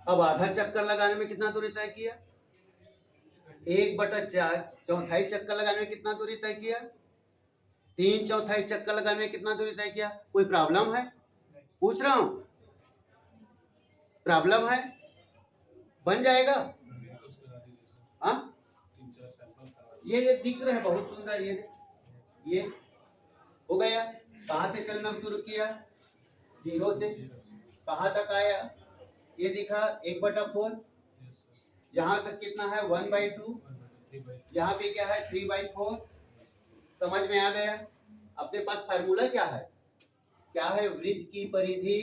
अब आधा चक्कर लगाने में कितना दूरी तय किया? 1/4 चौथाई चक्कर लगाने में कितना दूरी तय किया? 3/4 चक्कर लगाने में कितना दूरी तय किया? कोई प्रॉब्लम है? पूछ रहा हूं, प्रॉब्लम है? बन जाएगा? हाँ, ये दिख रहा है बहुत सुंदर, ये हो गया। कहां से चलना शुरू किया? 0 से। कहां तक आया? ये दिखा 1/4, यहाँ तक कितना है? 1/2, यहाँ पे क्या है? 3/4। समझ में आ गया? अपने पास फार्मूला क्या है? क्या है? वृत्त की परिधि,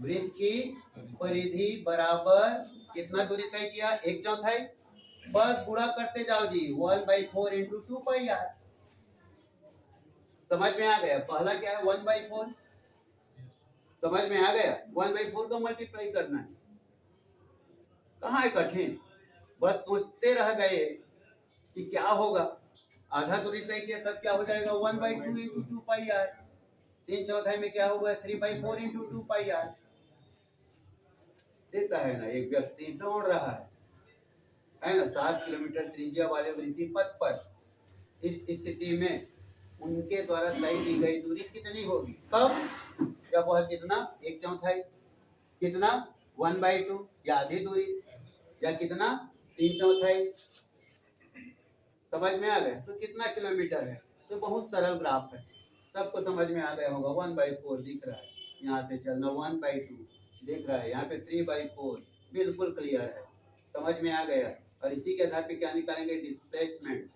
वृत्त की परिधि बराबर कितना दूरी तय किया? 1/4। बस गुणा करते जाओ जी, 1/4 इंटू 2 पाई आर। समझ में आ गया? पहला क्या है? 1/4। समझ में आ गया? 1/4 को मल्टीप्लाई करना है। कहाँ है कठिन? बस सोचते रह गए कि क्या होगा। आधा दूरी तय किया, तब क्या हो जाएगा? 1/2 इंटू 2 पाई आर। 3/4 में क्या होगा? 3/4 इंटू 2 पाई आर। देता है ना, एक व्यक्ति दौड़ रहा है ना, 7 किलोमीटर त्रिज्या वाले वृत्ति पथ पर। इस स्थिति में उनके द्वारा तय की गई दूरी कितनी होगी? कब? जब वह कितना? 1/4, कितना? 1/2, या आधी दूरी, या कितना? 3/4। समझ में आ गया? तो कितना किलोमीटर है? तो बहुत सरल ग्राफ है, सबको समझ में आ गया होगा। 1/4 दिख रहा है, यहाँ से चलना 1/2 दिख रहा है, यहाँ पे 3/4, बिल्कुल क्लियर है। समझ में आ गया? और इसी के आधार पे क्या निकालेंगे? डिस्प्लेसमेंट।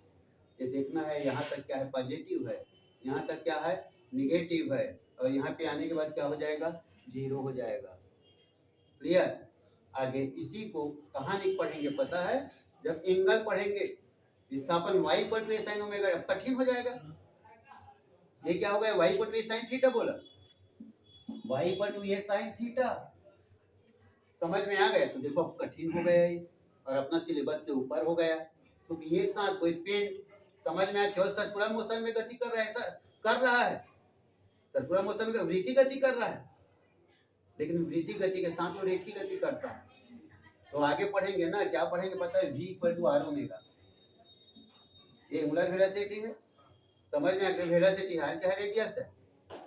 ये देखना है यहाँ तक क्या है? पॉजिटिव है, यहाँ तक क्या है? निगेटिव है, और यहाँ पे आने के बाद क्या हो जाएगा? 0 हो जाएगा। क्लियर? आगे इसी को कहाँ नहीं पढ़ेंगे पता है? जब एंगल पढ़ेंगे, विस्थापन y equal to sin omega. अब कठिन हो जाएगा, ये क्या हो गया? y equal to sin theta बोला, y इक्वल टू ये sin थीटा। समझ में आ गया? तो देखो अब कठिन हो गया ये, और अपना सिलेबस से ऊपर हो गया, क्योंकि तो एक साथ कोई पेंट समझ में आया, क्यों सर्कुलर मोशन में गति कर रहा है, ऐसा कर रहा है, सर्कुलर मोशन में वृत्तीय गति कर रहा है, लेकिन वृत्तीय गति के साथ वो रेखीय गति करता है। तो आगे पढ़ेंगे ना, क्या पढ़ेंगे पता है, v equal to R omega, ये एंगुलर वेलोसिटी है, समझ में आ गया। वेलोसिटी आर क्या है, रेडियस है।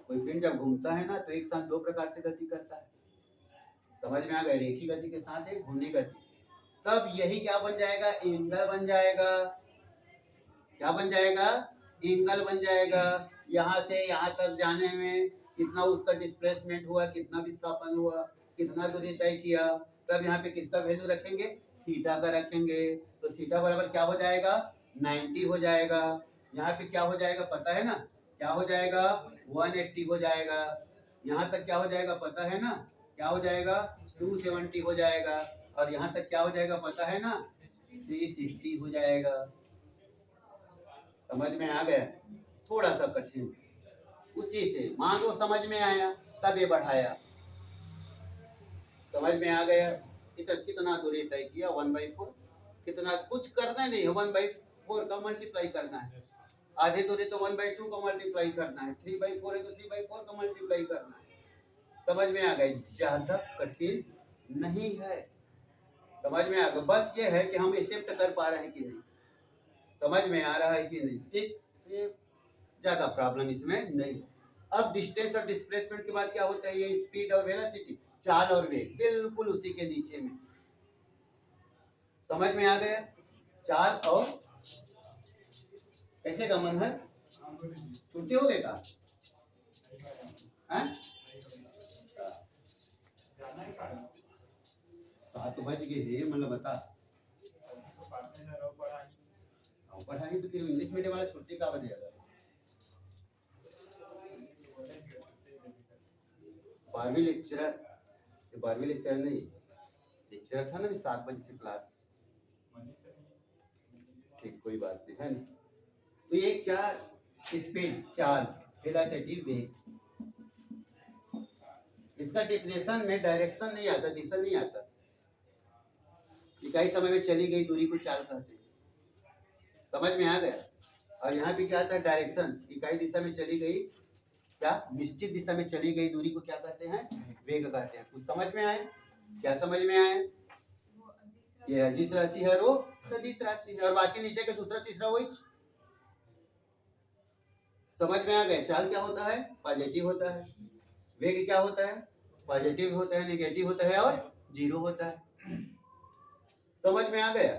कोई पिंड जब घूमता है ना तो एक साथ दो प्रकार से गति करता है, समझ में आ गया, रेखी गति के साथ एक घूर्णी गति। तब यही क्या बन जाएगा, एंगल बन जाएगा। क्या बन जाएगा, एंगल बन जाएगा। यहाँ से यहाँ तक जाने में कितना उसका डिस्प्लेसमेंट हुआ, कितना विस्थापन हुआ, कितना दूरी तय किया, तब यहाँ पे किसका वैल्यू रखेंगे, थीटा का रखेंगे। तो थीटा बराबर क्या हो जाएगा, 90 हो जाएगा। यहाँ पे क्या हो जाएगा पता है ना, क्या हो जाएगा, 180 हो जाएगा। यहाँ तक क्या हो जाएगा पता है ना, क्या हो जाएगा, 270 हो जाएगा। और यहाँ तक क्या हो जाएगा पता है ना, 360 हो जाएगा। समझ में आ गया, थोड़ा सा कठिन, उसी से मान लो समझ में आया तब ये बढ़ाया, समझ में आ गया। कितना दूरी तय किया, 1/4, कितना कुछ करना नहीं है, 1/4 का मल्टीप्लाई करना है। आधी दूरी तो 1/2 का मल्टीप्लाई करना है, 3/4 है तो 3/4 का मल्टीप्लाई करना है। समझ में आ गया, ज्यादा कठिन नहीं है, समझ में आ गया। बस ये है कि हम एक्सेप्ट कर पा रहे हैं कि नहीं, समझ में आ रहा है कि नहीं, ठीक, ये ज्यादा प्रॉब्लम इसमें नहीं। अब डिस्टेंस और डिस्प्लेसमेंट के बाद क्या होता है, ये स्पीड और वेलोसिटी, चाल और वेग, बिल्कुल उसी के नीचे में। समझ में आ गया, चाल और कैसे का मन है, छुट्टी हो गए का हैं? 7 बज गए हे, मतलब बता पढ़ाई तो फिर इंग्लिश मीडियम वाला छुट्टी का बजेगा। 12वीं लेक्चरर, 12वीं लेक्चरर नहीं, लेक्चरर था ना, 7 बजे से क्लास, ठीक, कोई बात नहीं है ना। तो ये क्या, स्पीड, चाल, वेलोसिटी, वेग, इसका डिफिनेशन में डायरेक्शन नहीं आता, दिशा नहीं आता। इकाई समय में चली गई दूरी को चाल कहते हैं, समझ में आ गया। और यहाँ पे क्या आता है, डायरेक्शन, इकाई दिशा में चली गई, क्या निश्चित दिशा में चली गई दूरी को क्या कहते हैं, वेग कहते हैं। कुछ समझ में आए, क्या समझ में आए, ये अदिश राशि है और वो सदिश राशि है, और बाकी नीचे का दूसरा तीसरा वही। समझ में आ गए, चाल क्या होता है, पॉजिटिव होता है, वेग क्या होता है, पॉजिटिव होता है, नेगेटिव होता है और जीरो होता है। समझ में आ गया,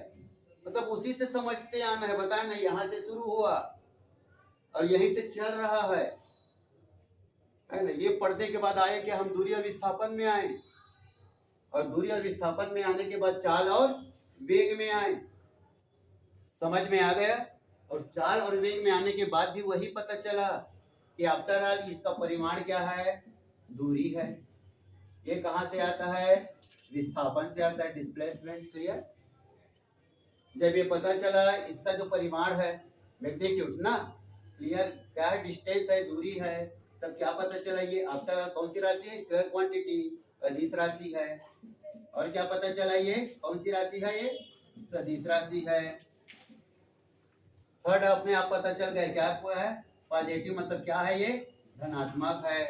मतलब उसी से समझते आना है, बताए ना, यहाँ से शुरू हुआ और यहीं से चल रहा है ना। ये पढ़ने के बाद आए कि हम दूरी और विस्थापन में आए, और दूरी और विस्थापन में आने के बाद चाल और वेग में आए, समझ में आ गया। और चाल और वेग में आने के बाद भी वही पता चला कि आफ्टर ऑल इसका परिमाण क्या है, दूरी है। ये कहाँ से आता है, विस्थापन से आता है, डिस्प्लेसमेंट, क्लियर। जब ये पता चला इसका जो परिमाण है, मैग्नीट्यूड ना, क्लियर, क्या है, डिस्टेंस है, दूरी है, तब क्या पता चला, ये आफ्टर ऑल कौन सी राशि है, स्केलर क्वांटिटी, अदिश राशि है। और क्या पता चला, ये कौन सी राशि है, ये सदिश राशि है। थर्ड अपने आप पता चल गया, क्या है, पॉजिटिव, मतलब क्या है, ये धनात्मक है।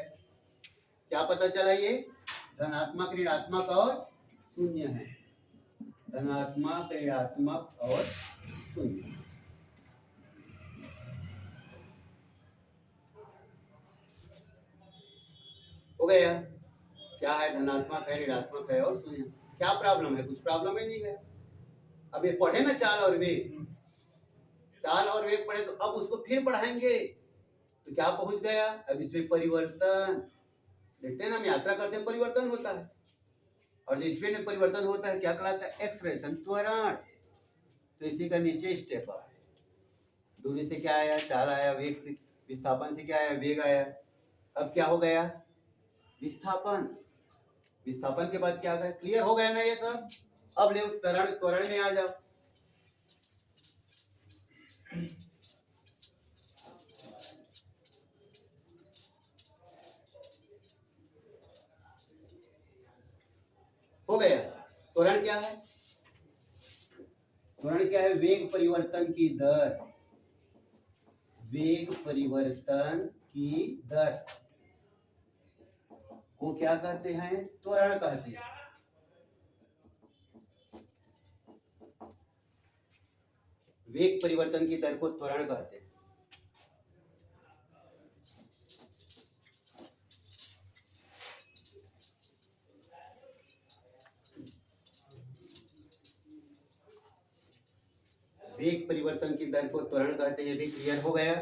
क्या पता चला, ये धनात्मक, ऋणात्मक और शून्य है, धनात्मक, ऋणात्मक और शून्य। हो गया, क्या है, धनात्मक है, ऋणात्मक है और शून्य। क्या प्रॉब्लम है, कुछ प्रॉब्लम ही नहीं है। अब ये पढ़े ना चाल और वेग, चाल और वेग पढ़े, तो अब उसको फिर पढ़ाएंगे तो क्या पहुंच गया, अब इसमें परिवर्तन, देखते हैं ना, हम यात्रा करते हैं परिवर्तन होता है, और जो स्पीड में परिवर्तन होता है क्या कहलाता है, एक्सप्रेशन, त्वरण। तो इसी का नीचे स्टेप है, दूरी से क्या आया, चाल आया, वेग से, विस्थापन से क्या आया, वेग आया। अब क्या हो गया, विस्थापन, विस्थापन के बाद क्या गया, क्लियर हो गया ना ये सब। अब ले त्वरण, त्वरण में आ जाओ। हो गया, त्वरण क्या है, त्वरण क्या है, वेग परिवर्तन की दर, वेग परिवर्तन की दर को क्या कहते हैं, त्वरण कहते हैं। वेग परिवर्तन की दर को त्वरण कहते हैं। वेग परिवर्तन की दर को त्वरण कहते हैं, ये भी क्लियर हो गया।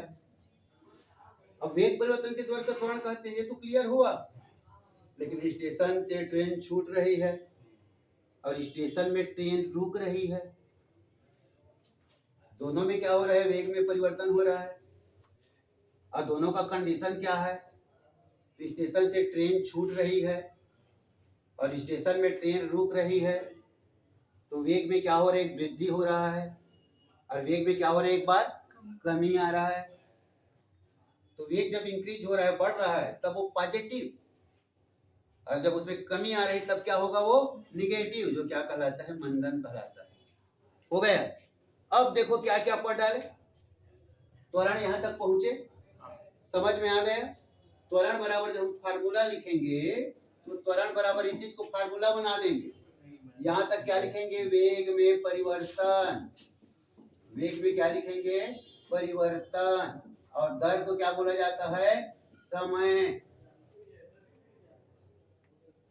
अब वेग परिवर्तन की दर को त्वरण कहते हैं, ये तो क्लियर हुआ। लेकिन स्टेशन से ट्रेन छूट रही है और स्टेशन में ट्रेन रुक रही है, दोनों में क्या हो रहा है? वेग में परिवर्तन हो रहा है। और दोनों का कंडीशन क्या है? तो स्टेशन से ट्रेन छूट रही है और स्टेशन में ट्रेन रुक रही है, तो वेग में क्या हो रहा है? एक वृद्धि हो रहा है। और वेग में क्या हो रहा है? एक बार कमी आ रहा है। तो वेग जब इंक्रीज हो रहा है, बढ़ रहा है, तब वो पॉजिटिव, और जब उसमें कमी आ रही तब क्या होगा? वो निगेटिव, जो क्या कहलाता है? मंदन कहलाता है। हो गया। अब देखो क्या क्या पढ़ डाले, त्वरण यहाँ तक पहुंचे, समझ में आ गया। त्वरण बराबर जब हम फार्मूला लिखेंगे तो त्वरण बराबर इस चीज को फार्मूला बना देंगे। यहाँ तक क्या लिखेंगे? वेग में परिवर्तन। वेग में क्या लिखेंगे? परिवर्तन। और दर को क्या बोला जाता है? समय।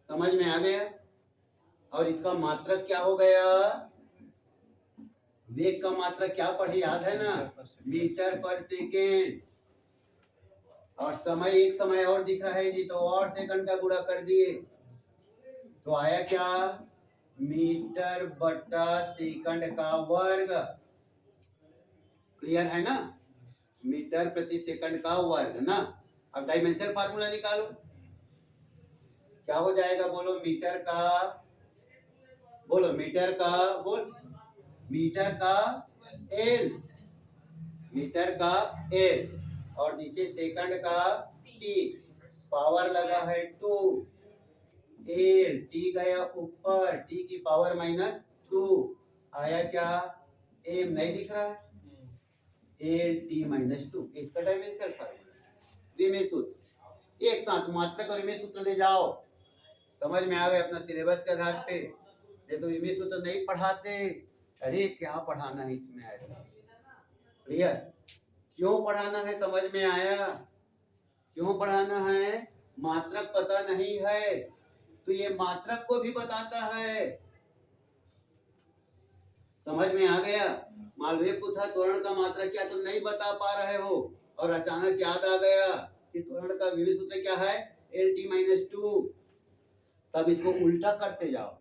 समझ में आ गया। और इसका मात्रक क्या हो गया? वेग का मात्रक क्या पढ़े, याद है ना? मीटर पर सेकेंड। और समय, एक समय और दिख रहा है जी, तो और सेकंड का गुणा कर दिए तो आया क्या? मीटर बटा सेकंड का वर्ग। क्लियर है ना? मीटर प्रति सेकंड का वर्ग ना। अब डायमेंशन फार्मूला निकालो, क्या हो जाएगा? बोलो मीटर का, बोलो मीटर का, बोल मीटर का एल, मीटर का एल, और नीचे सेकंड का टी, पावर लगा है 2, एल टी गया ऊपर, टी की पावर -2, आया क्या? एम नहीं दिख रहा है, एल टी -2, इसका डायमेंशन फार्मूला विमेय सूत्र। एक साथ मात्रक और विमेय सूत्र ले जाओ, समझ में आ गया अपना सिलेबस के आधार पे। ये तो विमेय सूत्र नहीं पढ़ाते, अरे क्या पढ़ाना है इसमें ऐसा? क्लियर? क्यों पढ़ाना है? समझ में आया क्यों पढ़ाना है? मात्रक पता नहीं है तो ये मात्रक को भी बताता है। समझ में आ गया? मान लो पूछा त्वरण का मात्रक क्या, तुम नहीं बता पा रहे हो और अचानक याद आ गया कि त्वरण का विमेय सूत्र क्या है? L T -2। तब इसको उल्टा करते जाओ,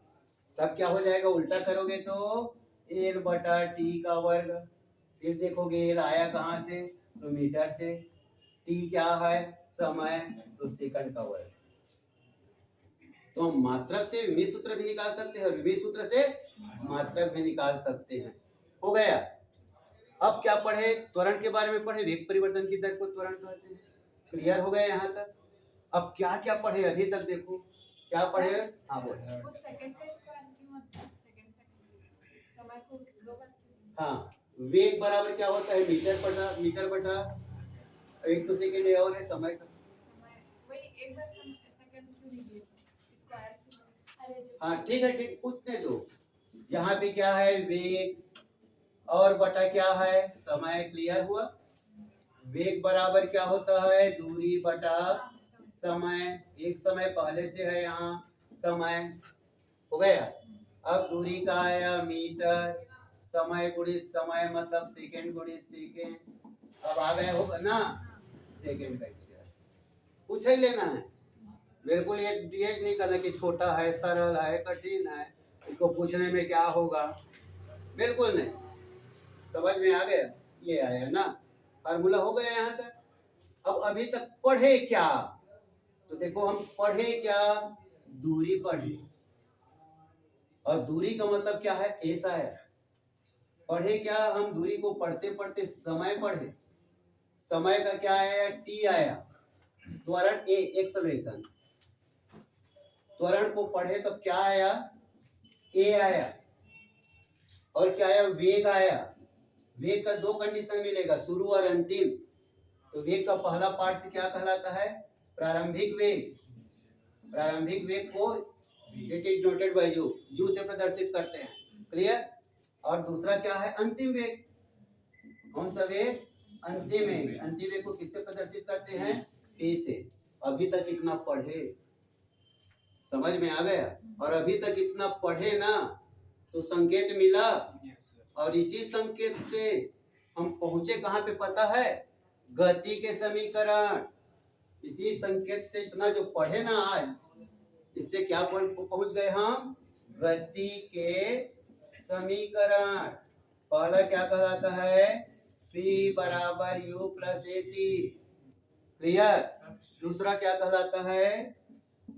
तब क्या हो जाएगा? उल्टा करोगे तो एल बटा टी का वर्ग। फिर देखोगे एल आया कहाँ से? तो मीटर से। टी क्या है? समय, तो सेकंड का वर्ग। तो हम मात्रक से विमेय सूत्र भी निकाल सकते हैं और विमेय सूत्र से मात्रक भी निकाल सकते हैं। हो गया। अब क्या पढ़े? त्वरण के बारे में पढ़े, वेग परिवर्तन की दर को त्वरण कहते हैं। क्लियर हो गया यहाँ तक? अब क्या क्या पढ़े अभी तक? देखो क्या पढ़े। हाँ बोल। वो सेकंड का स्क्वायर क्यों होता है? सेकंड समय को दो बार क्यों? हाँ, वेग बराबर क्या होता है? मीटर बटा एक तो सेकंड है और है समय का। समय वही एक बार सेकंड क्यों नहीं दिए? स्क्वायर क्यों? अरे जो हाँ ठीक है, ठीक, पूछने दो। यहाँ पे क्या है? वेग और बटा क्या है? समय। क्लियर हुआ? वेग बराबर क्या होता है? दूरी बटा समय। एक समय पहले से है यहाँ, समय। हो गया। अब दूरी का आया मीटर, समय गुणित समय मतलब सेकंड गुणित सेकंड। अब आ गया होगा ना सेकंड का स्क्वायर। पूछ ही लेना है, बिल्कुल ये नहीं करना कि छोटा है, सरल है, कठिन है, इसको पूछने में क्या होगा, बिल्कुल नहीं। समझ में आ गया? ये आया ना फार्मूला। हो गया यहाँ तक। अब अभी तक पढ़े क्या? तो देखो हम पढ़े क्या? दूरी पढ़े, और दूरी का मतलब क्या है? ऐसा है। पढ़े क्या? हम दूरी को पढ़ते पढ़ते समय पढ़े। समय का क्या आया? टी आया। त्वरण ए, एक्सेलरेशन। त्वरण को पढ़े तब क्या आया? ए आया। और क्या आया? वेग आया। वेग का दो कंडीशन मिलेगा, शुरू और अंतिम। तो वेग का पहला पार्ट से क्या कहलाता है? प्रारंभिक वेग। प्रारंभिक वेग को it is noted bye you से प्रदर्शित करते हैं। क्लियर? और दूसरा क्या है? अंतिम वेग। कौन सा वेग? अंतिम वेग। अंतिम वेग को किससे प्रदर्शित करते हैं? P से। अभी तक इतना पढ़े, समझ में आ गया? और अभी तक इतना पढ़े ना, तो संकेत मिला, Yes, sir. और इसी संकेत से हम पहुंचे कहाँ पे पता है? गति के समीकरण। इसी संकेत से इतना जो पढ़े ना आज, इससे क्या पहुंच गए हम? गति के समीकरण। पहला क्या कहलाता है? P बराबर U प्लस AT। क्लियर? दूसरा क्या कहलाता है?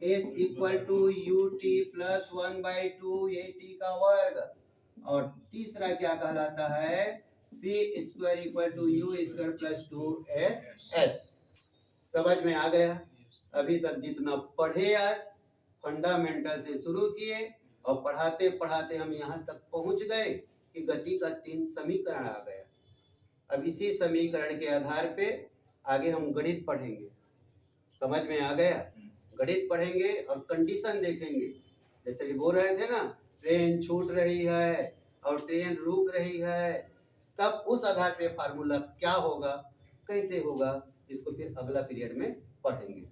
S equal to UT plus 1/2 AT का वर्ग। और तीसरा क्या कहलाता है? P square equal to U square plus 2S। समझ में आ गया? अभी तक जितना पढ़े आज, फंडामेंटल से शुरू किए और पढ़ाते पढ़ाते हम यहाँ तक पहुँच गए कि गति का 3 समीकरण आ गया। अब इसी समीकरण के आधार पे आगे हम गणित पढ़ेंगे। समझ में आ गया? गणित पढ़ेंगे और कंडीशन देखेंगे। जैसे कि बोल रहे थे ना, ट्रेन छूट रही है और ट्रेन रुक रही है, तब उस आधार पे फार्मूला क्या होगा, कैसे होगा, इसको फिर अगला पीरियड में पढ़ेंगे।